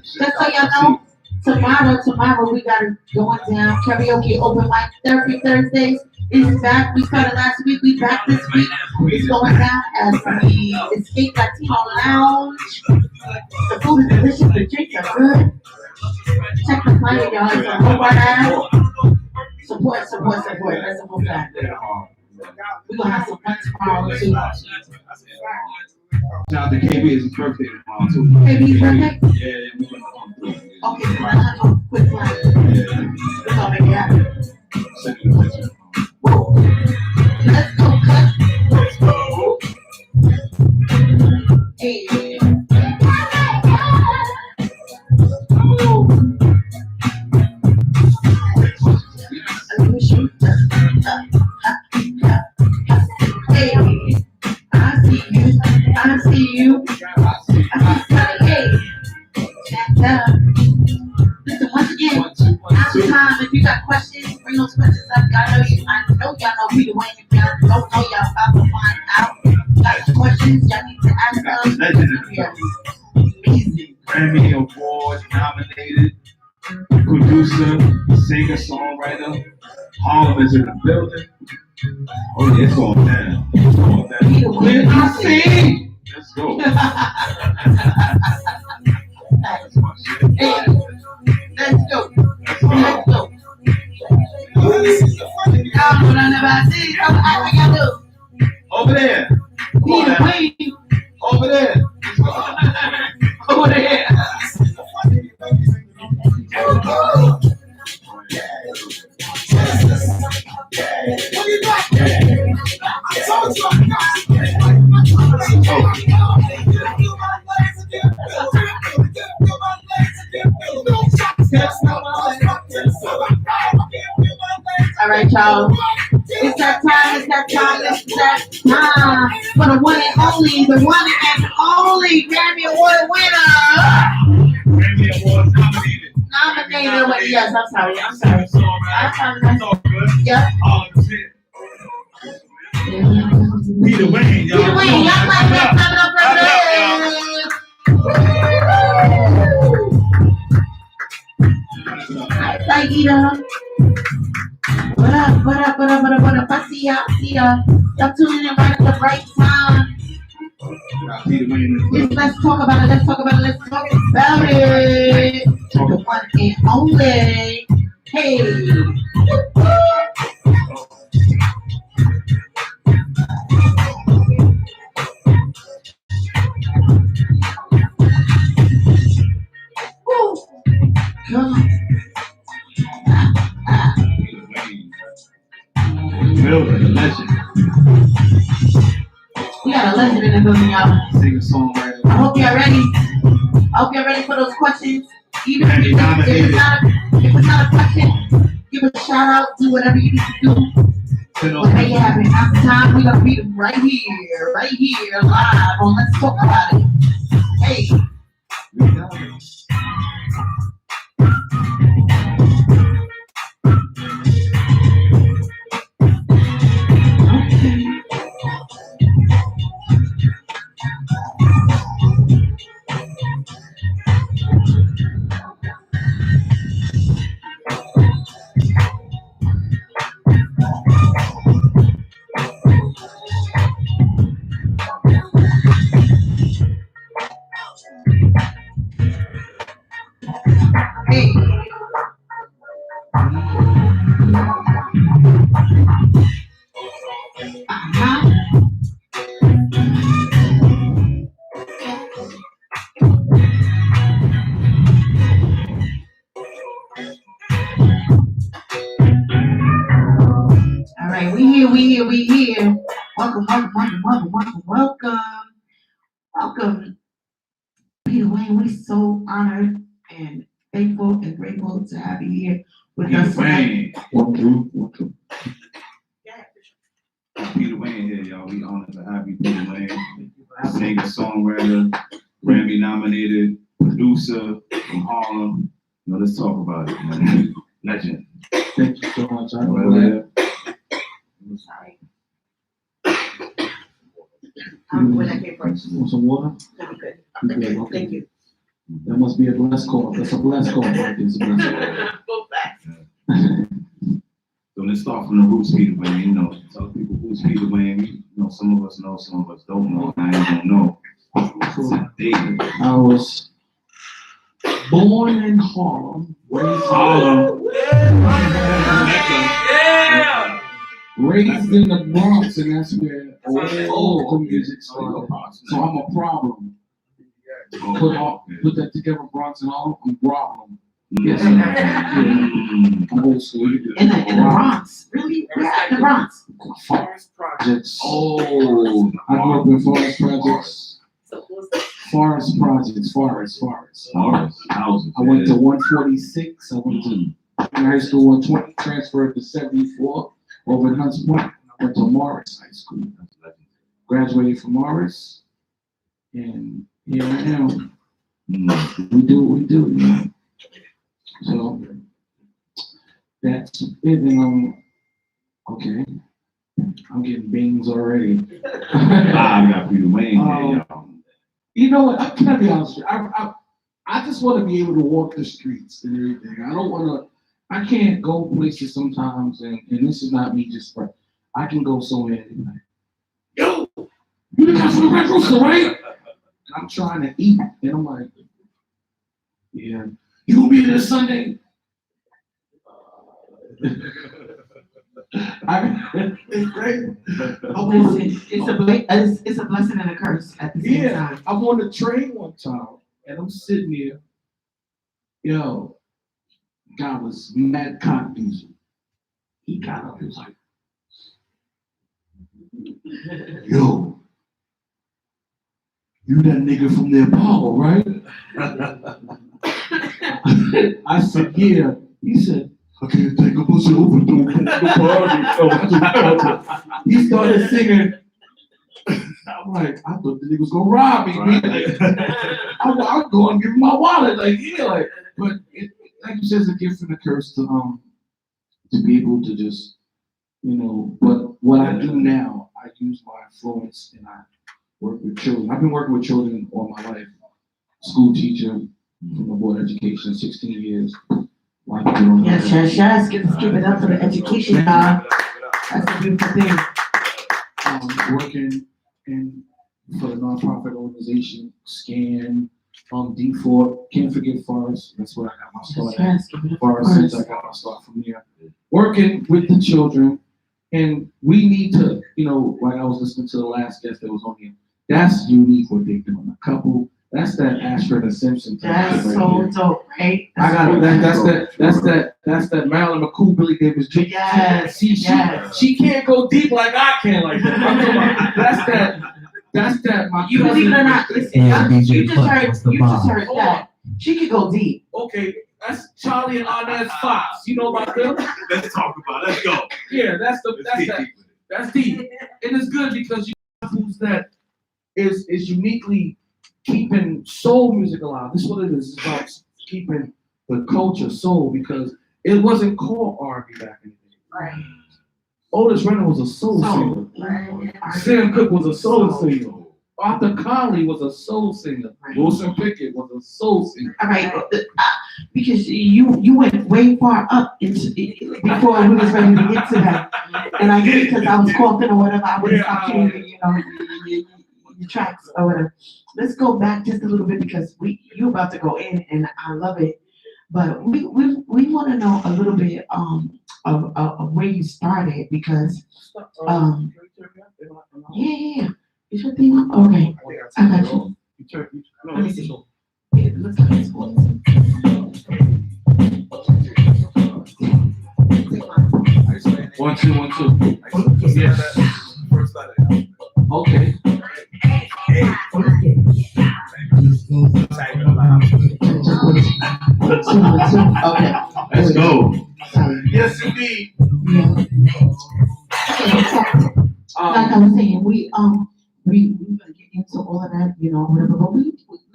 Just so y'all know, tomorrow we got it going down. Karaoke open mic therapy Thursdays is back. We started last week. We back this week. It's going down as the Escape Latino Lounge. The food is delicious. The drinks are good. Check the flyer, y'all. It's on Hobart. Support. That's the whole fact. We're gonna have some fun tomorrow too. Shout out to KB, it's his birthday tomorrow too. KB's birthday? Yeah, we're gonna come through. Okay, so I'm gonna do a quick flyer. We're gonna make it happen. Send you the picture. Woo. Let's go, cut. Hey. I wish you. Hey, I see you. Hey, listen, once again, last time, if you got questions, bring those questions up. I know y'all know Peter Wayne. If y'all don't know, y'all about to find out. Got some questions y'all need to ask us. Yeah. Easy. Grammy Award nominated producer, singer, songwriter. Harlem is in the building. Oh, yeah, it's going down. Peter Wayne. I see. Let's go. Hey, let's go. What I never did. How y'all do? Over there. Peter Wayne. Over there. Over there. y'all. It's that time, it's that time, it's that time. For the one and only, the one and only Grammy Award winner. Grammy Awards nominated. Nominated, yes, I'm sorry. That's all good. Yep. All the shit. Peter Wayne, y'all. Peter Wayne, y'all clap it up, clap it up, clap it up. Thank you. What up, what up, what up, what up, what up? I see ya, see ya. Y'all tuning in right at the right time. Peter Wayne. Let's talk about it, let's talk about it, let's talk about it. The one and only. Hey. Woo. Come on. Building a legend. We got a legend in the building, y'all. Singer songwriter. I hope y'all ready. I hope y'all ready for those questions. Even if it's not a question, give a shout out, do whatever you need to do. But there you have it. Now the time we gonna be right here, live on Let's Talk About It. Hey. Hey. All right, we here. Welcome. Peter Wayne, we're so honored and thankful and grateful to have you here with us tonight. Peter Wayne here, y'all. We honored to have you, Peter Wayne. Singer, songwriter, Grammy nominated, producer from Harlem. Let's talk about it, man. Legend. Thank you so much. I'm Well, glad. Sorry. Where that came from? Want some water? No, I'm good. Okay, okay. Thank you. That must be a blessed call. That's a blessed call. It's a blessed call. Both facts. So let's start from the roots, Peter Wayne. Tell people who's Peter Wayne. Some of us know, some of us don't know. I ain't don't know. David. I was born in Harlem, raised in the Bronx, and that's where all the music started. So I'm a problem. Put that together, Bronx and all, I'm problem. Yes, sir. Yeah. I'm old school. In the Bronx. Really? We're at the Bronx. Forest Projects. Oh, I grew up in Forest Projects. Forest Projects. I went to 146. I went to high school 120, transferred to 74 over in Hunts Point. I went to Morris High School. Graduated from Morris. And here I am. We do what we do, you know. So that's it. And okay. I'm getting bings already. I got Peter Wayne here, y'all. You know what? I can't be honest with you. I just want to be able to walk the streets and everything. I can't go places sometimes, and this is not me just for, I can go somewhere and be like, yo, you the guy from the Red Rooster, right? And I'm trying to eat, and I'm like, yeah, you gonna be there Sunday? It's great. It's a blessing and a curse at the same time. I'm on the train one time, and I'm sitting here. Yo, guy was mad cock diesel. He got up, he was like, yo, you that nigga from the Apollo, right? I said, yeah. He said, I can't take a pussy over the party. He started singing. I'm like, I thought the nigga was gonna rob me. Like, I'm going to give him my wallet. Like, yeah, like, but like you said, it's a gift and a curse to be able to just, but what I do now, I use my influence and I work with children. I've been working with children all my life. School teacher from the board of education, 16 years. Yes. Give it up for the education, That's a beautiful thing. Working for the nonprofit organization, SCAN, D4, Can't Forget Forest. That's where I got my start. Yes, give it up for Forest, since I got my start from there. Working with the children, and we need to, like I was listening to the last guest that was on here. That's unique what they're doing. A couple. That's that Ashford and Simpson. That's right so there. dope, right? I got it. That's that Marilyn McCool, Billy Davis. Yes, She can't go deep like I can like that. I'm talking about, that's that. My You believe it or not, listen, you just heard that. She could go deep. Okay, that's Charlie and Arnaz Fox. You know about them? Let's talk about it. Let's go. Yeah, that's deep. And it's good because you know who's that is uniquely keeping soul music alive. This is what it is. It's about keeping the culture soul because it wasn't called R&B back in the day. Right. Otis Redding was a soul singer. Right. Sam Cooke was a soul singer. Arthur Conley was a soul singer. Right. Wilson Pickett was a soul singer. All right, because you went way far up into before we was ready to get to that, and I get it because I was coughing or whatever. I was talking, your tracks or whatever. Let's go back just a little bit because you about to go in, and I love it. But we want to know a little bit of where you started because yeah. Is your thing on? Okay, I got you. Let me see. It looks like it's going. One, two, 1, 2. Yes. Okay. Okay. Let's go. Yes, indeed. Like I was saying, we gonna get into all of that, whatever. But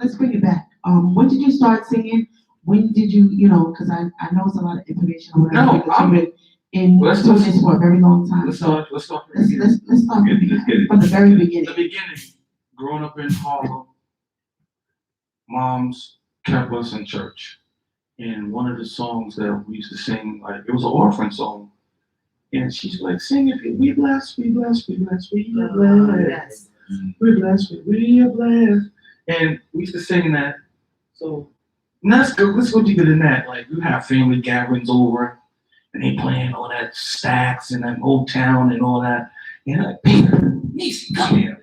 let's bring it back. When did you start singing? When did you, because I know it's a lot of information or whatever. No, because you've been in let's doing this for a very long time. Let's So start. let's start from Let's get it. the very beginning. The beginning, growing up in Harlem, moms kept us in church. And one of the songs that we used to sing, like, it was an orphan song. And she's like, sing it, we blessed, we blessed, we blessed, we are blessed. We're blessed, we are blessed. And we used to sing that. So let's go deeper than that. Like, you have family gatherings over, and they playing all that Stax and that Old Town and all that. And like, Peter, niece, come here.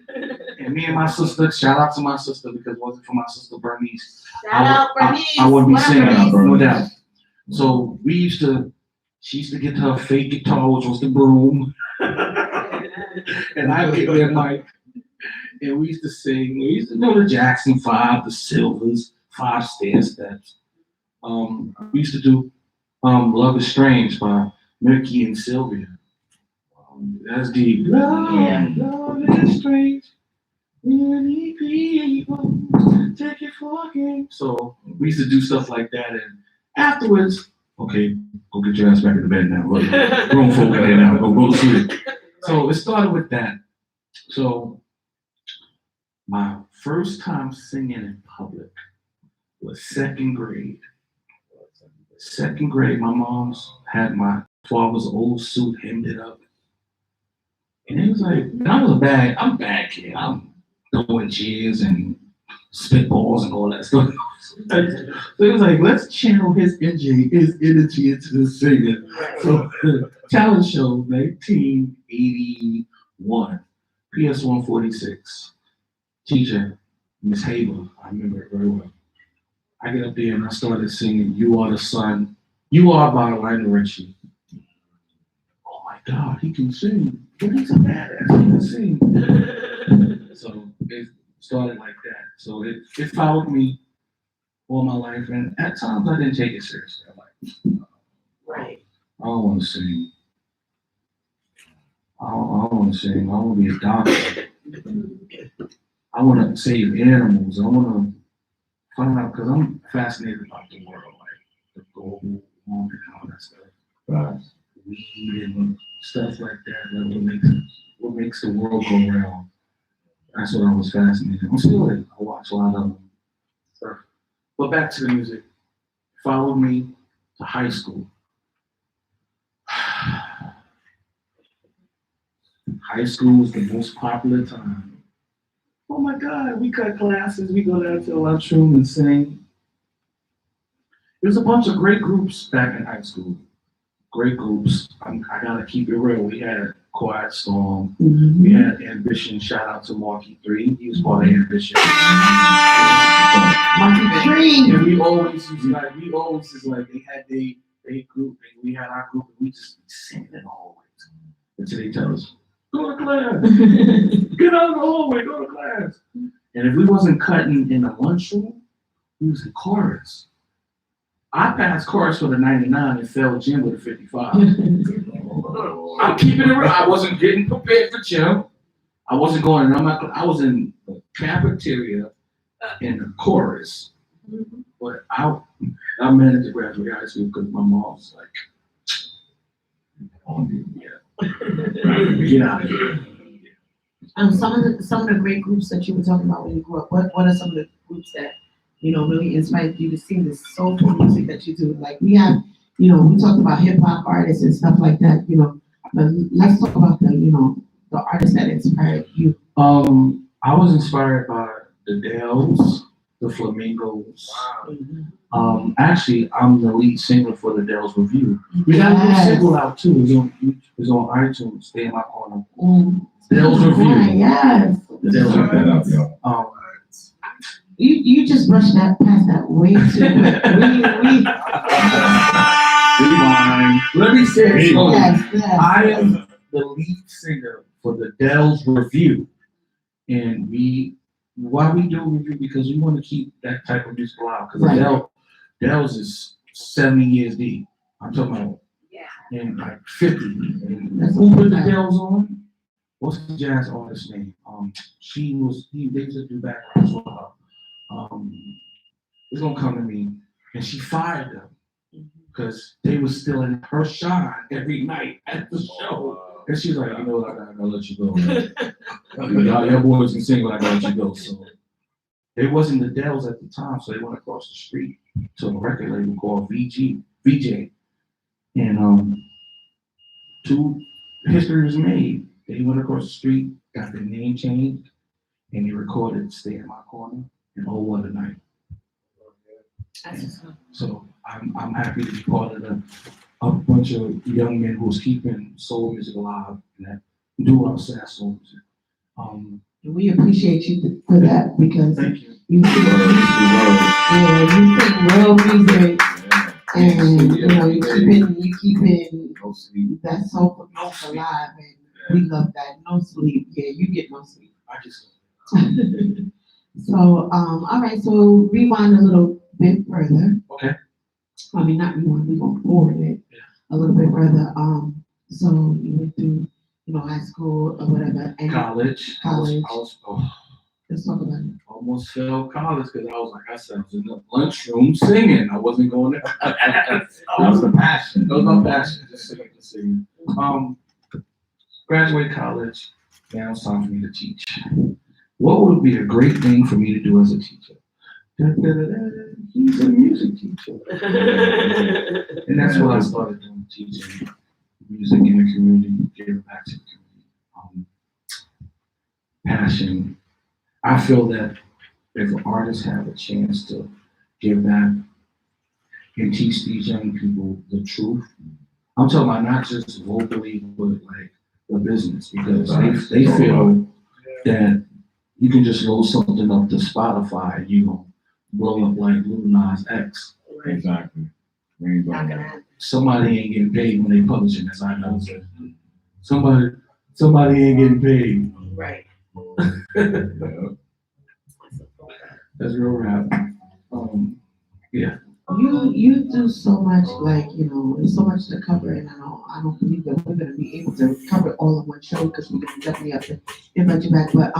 And me and my sister, shout out to my sister because it wasn't for my sister Bernice. I wouldn't be singing, no doubt. So she used to get her fake guitar, which was the broom. And I get their mic. And we used to sing. We used to know the Jackson 5, the Silvers, 5 Stair Steps. We used to do Love is Strange by Mickey and Sylvia. That's deep. Love is strange. Many people take it for a game. So we used to do stuff like that. And afterwards, okay, go get your ass back in the bed now. Grown folk in there now. Go to sleep. So it started with that. So my first time singing in public was 2nd grade. 2nd grade, my mom's had my father's old suit hemmed it up. And it was like, and I'm a bad kid. I'm throwing cheers and spitballs and all that stuff. So it was like, let's channel his energy into the singing. So talent show, 1981, PS 146. Teacher, Miss Haber, I remember it very well. I get up there and I started singing You Are the Sun, You Are by Lionel Richie. Oh my God, he can sing. But he's a badass, he can sing. So it started like that. So it followed me all my life, and at times I didn't take it seriously. I'm like, Right. I don't want to sing. I don't want to sing. I want to be a doctor. I want to save animals. I want to find out, because I'm fascinated about the world, like the global warming and all that stuff. Right. Weed and stuff like that. Like what makes the world go round. That's what I was fascinated. I'm still I watch a lot of stuff. But back to the music. Followed me to high school. High school was the most popular time. Oh my God, we cut classes, we go down to the lunchroom and sing. There's a bunch of great groups back in high school. Great groups. I gotta keep it real. We had Quiet Storm. We had Ambition. Shout out to Marky 3. He was part of Ambition. Monkey Tree. And we always is like they had their group and we had our group and we just sing it always until they tell us, go to class. Get out of the hallway, go to class. And if we wasn't cutting in the lunchroom, we was in chorus. I passed chorus for the 99 and failed gym with a 55. I'm keeping it real. I wasn't getting prepared for gym. I wasn't going, I was in the cafeteria in the chorus. But I managed to graduate high school because my mom was like, get out of here. Some of the great groups that you were talking about when you grew up, what are some of the groups that, really inspired you to sing this soulful music that you do? Like we have, we talked about hip hop artists and stuff like that, but let's talk about the artists that inspired you. I was inspired by the Dells, the Flamingos. Actually, I'm the lead singer for the Dells Review. We got a new single out too. It's on iTunes. Stay in my corner. Dells Review. Yes. The Dells Check that out, Review. y'all. You just brushed past that way too. Rewind. Let me say it slowly. Yes. I am the lead singer for the Dells Review. And why we do a review? Because we want to keep that type of music alive. Because Right. Dells is 70 years deep. I'm talking about in like 50. And who put the Dells on? What's the jazz artist's name? They used to do backgrounds for her. It's gonna come to me, and she fired them because they were still in her shine every night at the show. And she's like, I gotta let you go. Y'all boys can sing, but I gotta let you go. So it wasn't the Dells at the time, so they went across the street to a record label called VJ. And history was made. They went across the street, got their name changed, and they recorded Stay in My Corner and Oh What a Night. So I'm happy to be part of a bunch of young men who's keeping soul music alive and that do our sad soul music. We appreciate you for that because Thank you. you sing real music and you keeping that soulful music alive and we love that. No sleep. Yeah, you get no sleep. I just So, all right, so rewind a little bit further. Okay. I mean, not rewind, we're going forward it a little bit further. So you went through, high school or whatever. And college. let's talk about it. Almost failed college because I was like, I said, I was in the lunchroom singing. I wasn't going there. That was the passion. That was my passion, just singing. Graduate college, now it's time for me to teach. What would be a great thing for me to do as a teacher? He's a music teacher. And that's what I started doing, teaching music in the community, giving back to the community. Passion. I feel that if artists have a chance to give back and teach these young people the truth, I'm talking about not just vocally, but like the business, because they feel that you can just load something up to Spotify and you know blow up like Lil Nas X. Exactly. Somebody ain't getting paid when they publishing this. I know. Somebody ain't getting paid. Right. That's real rap. Yeah. You you do so much, like, there's so much to cover, and I don't believe that we're gonna be able to cover it all in one show, because we're gonna definitely have to invite you back, but,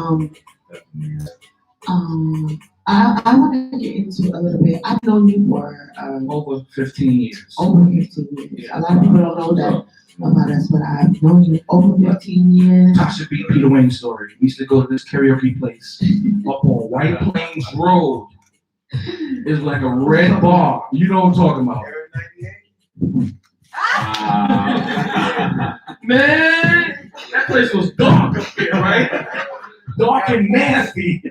I wanna get into a little bit, I've known you for, Over 15 years. over 15 years. A lot of people don't know that about us, but I've known you over 15 years. Tasha B. Peter Wayne story. We used to go to this karaoke place up on White Plains Road. It's like a red bar. You know what I'm talking about. Man, that place was dark up there, right? Dark and nasty.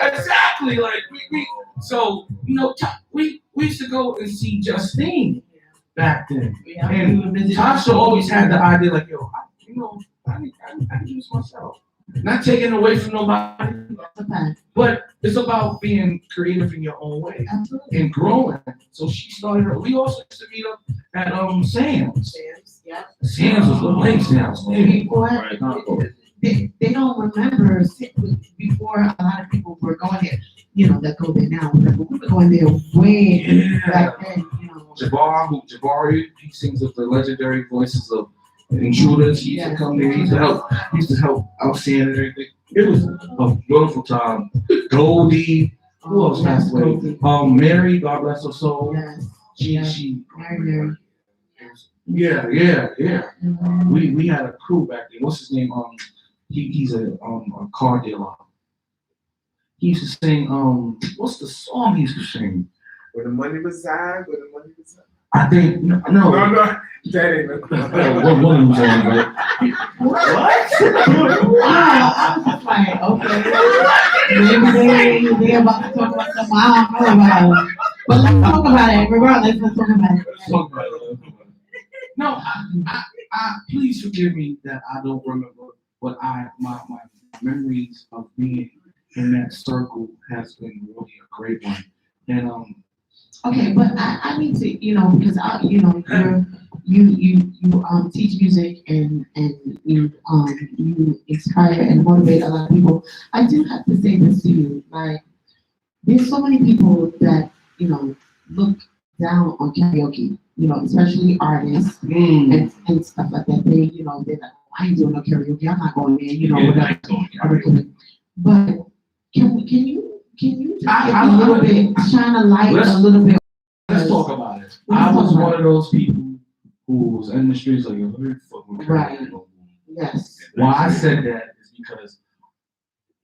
Exactly. Like so we used to go and see Justine back then. And Tasha always had the idea like, yo, I can use myself. Not taking away from nobody, but it's about being creative in your own way and growing. So she started her. We also used to meet up at Sam's. Sam's was the place now. They don't remember before a lot of people were going there, that go there now. We were going there way back then, Jabari, he sings with the legendary voices of Intruders. He used to come there. He used to help out seeing and everything. It was a beautiful time. Goldie, who else passed away? Mary, God bless her soul. Yes. She. Mary. Yeah. Mm-hmm. We had a crew back then. What's his name? He's a car dealer. He used to sing. What's the song he used to sing? Where the money resides, I think no. That ain't it. One of them, right? What? Wow, I was just like, okay. Maybe they about to talk about something I don't know about. But let's talk about it. Regardless, let's talk about it. No, I please forgive me that I don't remember, but my memories of being in that circle has been really a great one. And okay, but I need to, because you teach music and you inspire and motivate a lot of people. I do have to say this to you, like, there's so many people that look down on karaoke, especially artists and stuff like that. They're like, I ain't doing no karaoke. I'm not going there. Whatever. But can you just a little bit shine a light a little bit? Let's talk about it. I was one of those people who was in the streets like, right. Yes. Why I said that is because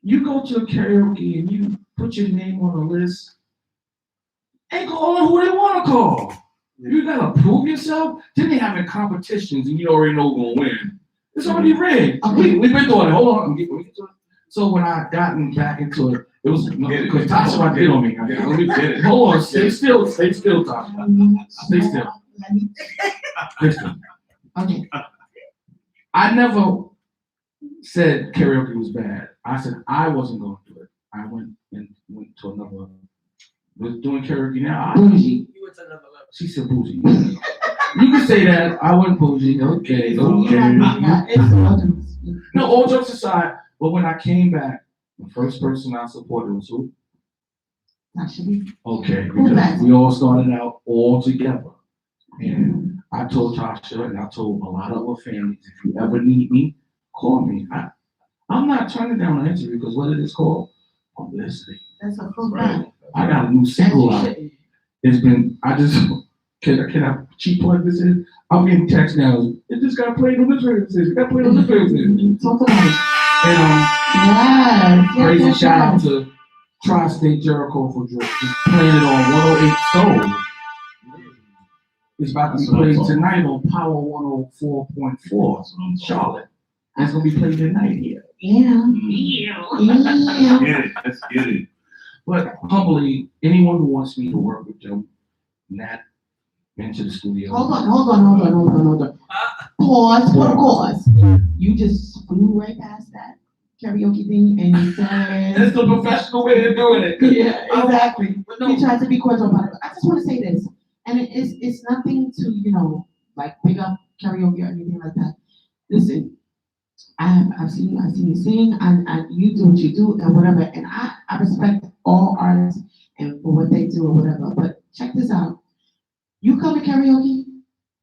you go to a karaoke and you put your name on a list, they calling who they want to call. You gotta prove yourself. Then they having competitions and you already know who's gonna win. It's already rigged. Okay. We've been doing it. Hold on, we get to it. So when I gotten back into it, it was because Tasha did on me. Hold on, stay still, Tasha. Stay still. Stay still. Okay. I never said karaoke was bad. I said I wasn't going to do it. I went to another. Was doing karaoke now. Bougie. You went to another level. She said bougie. You can say that. I wasn't bougie. Okay. No, all jokes aside. But when I came back, the first person I supported was who? Actually. Okay, because we all started out all together. And I told Tasha and I told a lot of our families, if you ever need me, call me. I'm not turning down an interview because what it is called? Publicity. That's a full right. I got a new single out. Can I cheap plug this in? I'm getting text now. It just got played on this radio station. It got played on this radio station. Talk about it. And crazy shout out to Tri-State Jericho for just playing it on 108 Soul. It's about to be played tonight on Power 104.4 Charlotte. And it's gonna be played tonight here. Yeah. Get it. Let's get it. But humbly, anyone who wants me to work with them, Nat, into the studio. Hold on. Pause. You just flew right past that karaoke thing and you said. That's the professional way of doing it. Yeah, exactly. You tried to be cordial about it. I just want to say this, and it's nothing to like big up karaoke or anything like that. Listen, I've seen you sing, and you do what you do and whatever, and I respect all artists and for what they do or whatever. But check this out. You come to karaoke,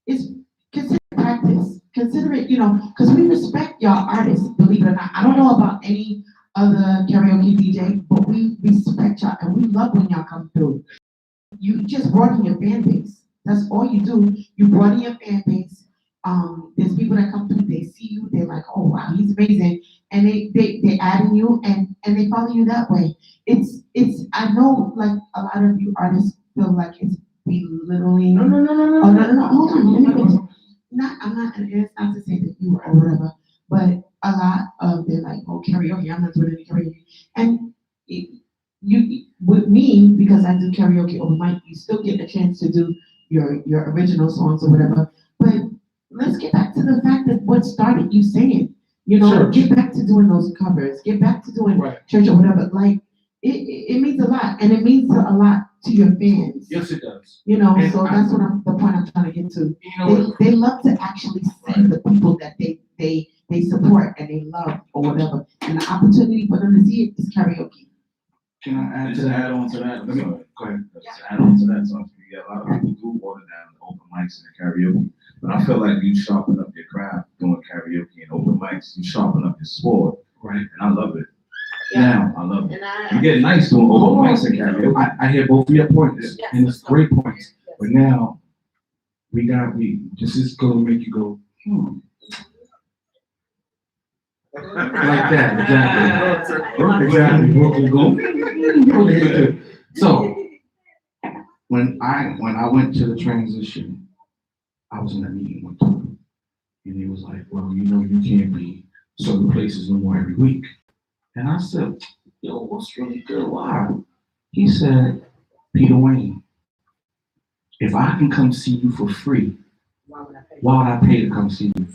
it's consider it practice. Consider it, because we respect y'all artists, believe it or not. I don't know about any other karaoke DJ, but we respect y'all and we love when y'all come through. You just broaden your fan base. That's all you do. You broaden your fan base. There's people that come through, they see you, they're like, oh wow, he's amazing. And they add in you and they follow you that way. It's I know like a lot of you artists feel like it's belittling. No. Oh no, hold on, let me finish. It's not to say that you or whatever, but a lot of they're like, oh, karaoke, I'm not doing any karaoke. And you, with me, because I do karaoke over mic, you still get a chance to do your original songs or whatever. But let's get back to the fact that what started you singing. Sure. Get back to doing those covers, get back to doing church or whatever. Like, it means a lot, and it means a lot to your fans. Yes, it does. And so that's the point I'm trying to get to. They love to actually see the people that they support and they love or whatever. And the opportunity for them to see it is karaoke. Can I add Just to to that? add on to that, Let me, sorry. go ahead. To add on to that, so yeah, a lot of people do water down the open mics and the karaoke. But I feel like you sharpen up your craft doing karaoke and open mics. You sharpen up your sport, Right. and I love it. Yeah. Now I love it. And You get nice doing open mics and karaoke. I hear both of your points, Yes. and it's great points. But now, this is gonna make you go, like that, exactly. Exactly. Go. So, when I went to the transition, I was in a meeting with him, and he was like, well, you can't be certain places no more every week. And I said, yo, what's really good? Why? He said, Peter Wayne, if I can come see you for free, why would I pay to come see you?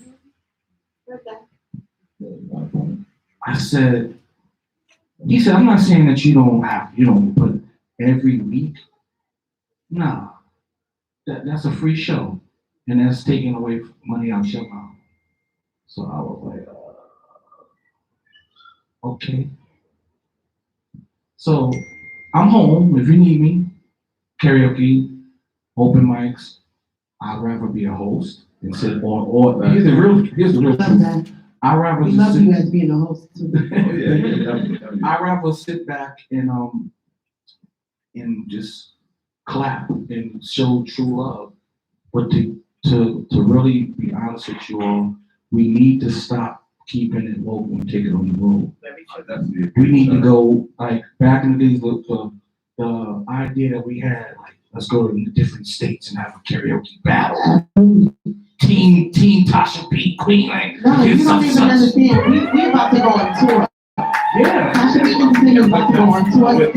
I said, he said, I'm not saying that you don't have, but every week, nah, that's a free show. And that's taking away money out your mouth. So I was like, okay. So I'm home if you need me. Karaoke, open mics. I'd rather be a host and sit or here's the real love truth. that. I'd rather We just love sit, you as being a host too. I'd rather sit back and just clap and show true love. But to really be honest with you all, we need to stop keeping it local and take it on the road. We need to go like back in the days. The idea that we had, like, let's go to different states and have a karaoke battle. Team Tasha P, Queen, like, No, you don't even understand. We about to go on tour. yeah. Tasha P and Singers about to go on tour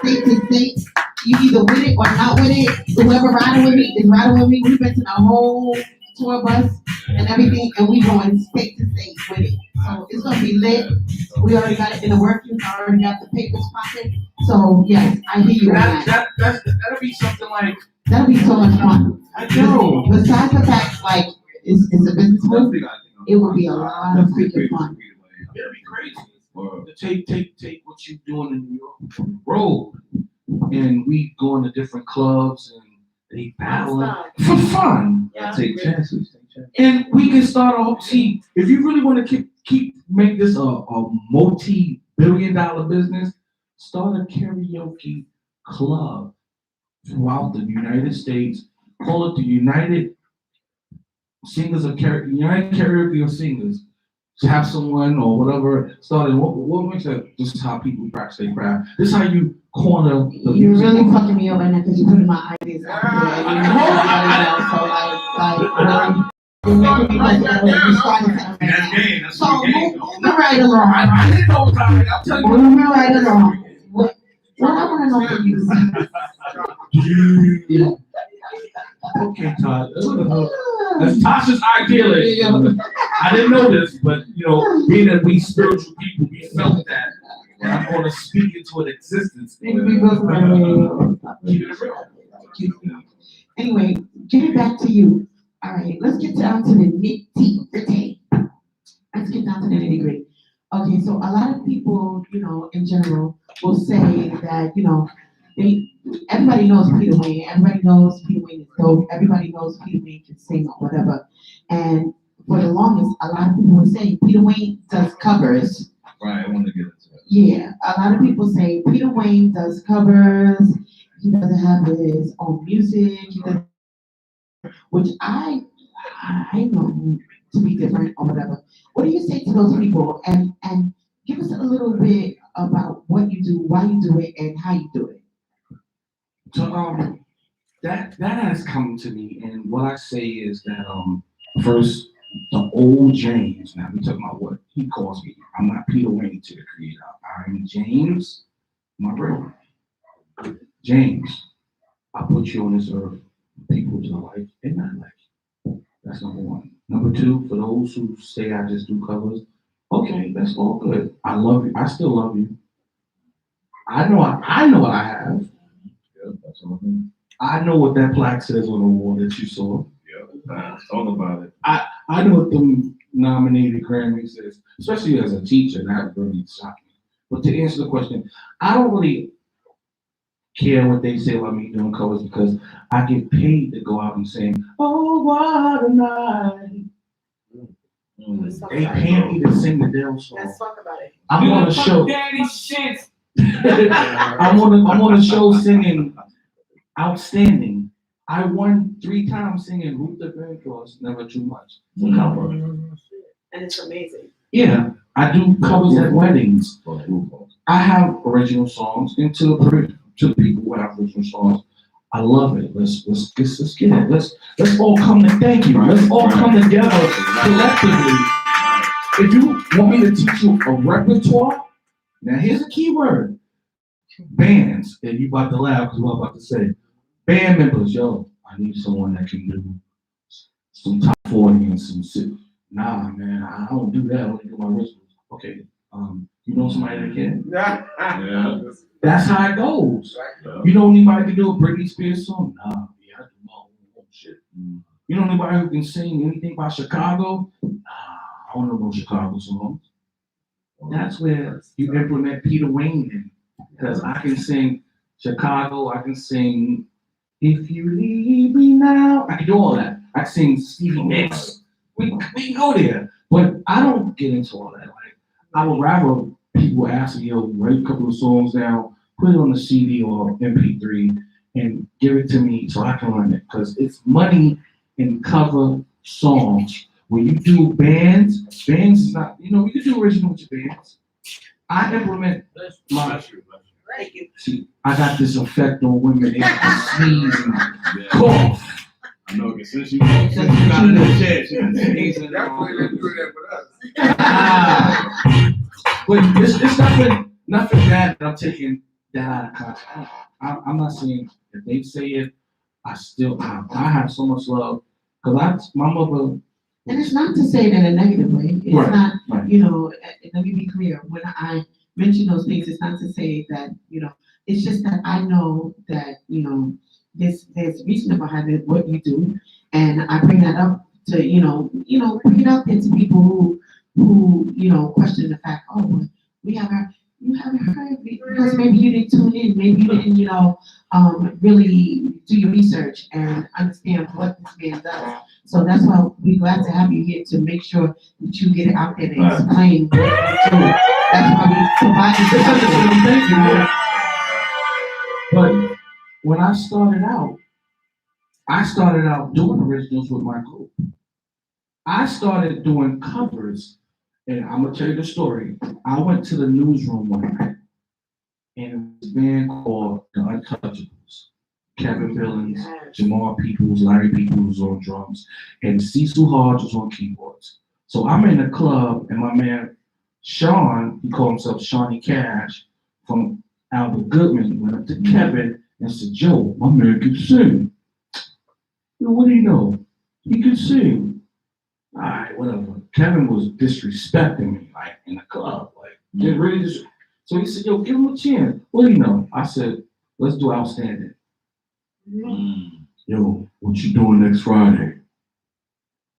state to state. You either with it or not with it. Whoever riding with me is riding with me. We've been to the whole tour bus and everything, and we going state to state with it. So it's gonna be lit. We already got it in the workings. I already got the papers popping. So yes, I hear you on that. That'll be something like, That'll be so much fun. I know. Besides the fact, like, it's a business move, it would be a lot of freaking fun. It'll be crazy. To take what you're doing in New York on the road, and we going to different clubs and they battling for fun. Take chances. And we can start see if you really want to make this a multi-billion-dollar business, start a karaoke club throughout the United States. Call it the United Karaoke of Singers. To have someone or whatever started. What makes that? This is how people practice their craft. This is how you corner the You're music. really fucking me over now because you're putting my ideas out there. And you're making me like, you started something right now. So moving right along. I didn't know what I'll tell you. Moving right along. What I want to know from you. Okay, Todd. That's Tasha's idea. I didn't know this, but being that we spiritual people, we felt that. And I'm going to speak into an existence. Keep it real. Anyway, getting back to you. All right, let's get down to the nitty-gritty. Let's get down to the nitty-gritty. Okay, so a lot of people, in general, will say that, everybody knows Peter Wayne. Everybody knows Peter Wayne is dope. Everybody knows Peter Wayne can sing or whatever. And for the longest, a lot of people would say Peter Wayne does covers. Right, I want to get into that. Yeah, a lot of people say Peter Wayne does covers. He doesn't have his own music. He doesn't, which I know to be different or whatever. What do you say to those people? And give us a little bit about what you do, why you do it, and how you do it. So that has come to me, and what I say is that first the old James. Now we talking about what he calls me. I'm not Peter Wayne to the creator. I'm James, my brother. James, I put you on this earth, people to life and not life. That's number one. Number two, for those who say I just do covers, okay, that's all good. I love you. I still love you. I know what I have. Yeah, that's all. I'm I know what that plaque says on the wall that you saw. let's talk about it. I know what the nominated Grammy says, especially as a teacher. That really shocked me. But to answer the question, I don't really care what they say about me doing covers because I get paid to go out and sing, "Oh, what a night." They pay me to sing the Dale song. Let's talk about it. I'm on a show. Daddy shit. I'm on a show singing Outstanding. I won 3 times singing Luther Vandross, Never Too Much. The cover. And it's amazing. Yeah, I do covers at weddings. I have original songs, and to the people who have original songs, I love it. Let's get it. Let's all come to thank you. Let's all come together collectively. If you want me to teach you a repertoire, now here's a key word. Bands, and you about to laugh because what I'm about to say. Band members, yo, I need someone that can do some top 40 and some shit. Nah, man, I don't do that. I only do my originals. Okay, you know somebody that can? Yeah. That's how it goes. You know anybody can do a Britney Spears song? Nah, yeah, I do my own shit. You know anybody who can sing anything about Chicago? Nah, I don't know no Chicago songs. That's where you implement Peter Wayne in. Because I can sing Chicago, I can sing If You Leave Me Now. I can do all that. I can sing Stevie Nicks. We can go there. But I don't get into all that. Like, I would rather people ask me, yo, write a couple of songs down, put it on the CD or MP3, and give it to me so I can learn it. Because it's money in cover songs. When you do bands is not, you know, you can do original with your bands. I implement my, Thank you. see, I got this effect on women, they can sneeze and cough. I know, because since you got in the chat, she was sneezing. Definitely didn't do that with us. But it's nothing bad that I'm taking that out of context. I'm not saying if they say it, I have so much love because my mother. And it's not to say that in a negative way. It's Right, not, right. you know, let me be clear. When I mention those things, it's not to say that, you know, it's just that I know that, you know, there's reason behind it, what you do. And I bring that up to, you know, bring it out there to people who, you know, question the fact, oh, well, you haven't heard because maybe you didn't tune in, maybe you didn't, you know, really do your research and understand what this man does. So that's why we're glad to have you here to make sure that you get it out there to explain what you do. That's why we provided the Thank you. But when I started out doing originals with my group. I started doing covers, and I'm gonna tell you the story. I went to the newsroom one night, and this band called The Untouchables. Kevin Billings, Jamal Peoples, Larry Peoples on drums, and Cecil Hodge was on keyboards. So I'm in the club, and my man Sean, he called himself Shawnee Cash from Albert Goodman, went up to Kevin and said, "Joe, my man can sing." You know, what do you know? He can sing. All right, whatever. Kevin was disrespecting me, like in the club, like get really dis. So he said, "Yo, give him a chance." What do you know? I said, "Let's do Outstanding." Yo, what you doing next Friday?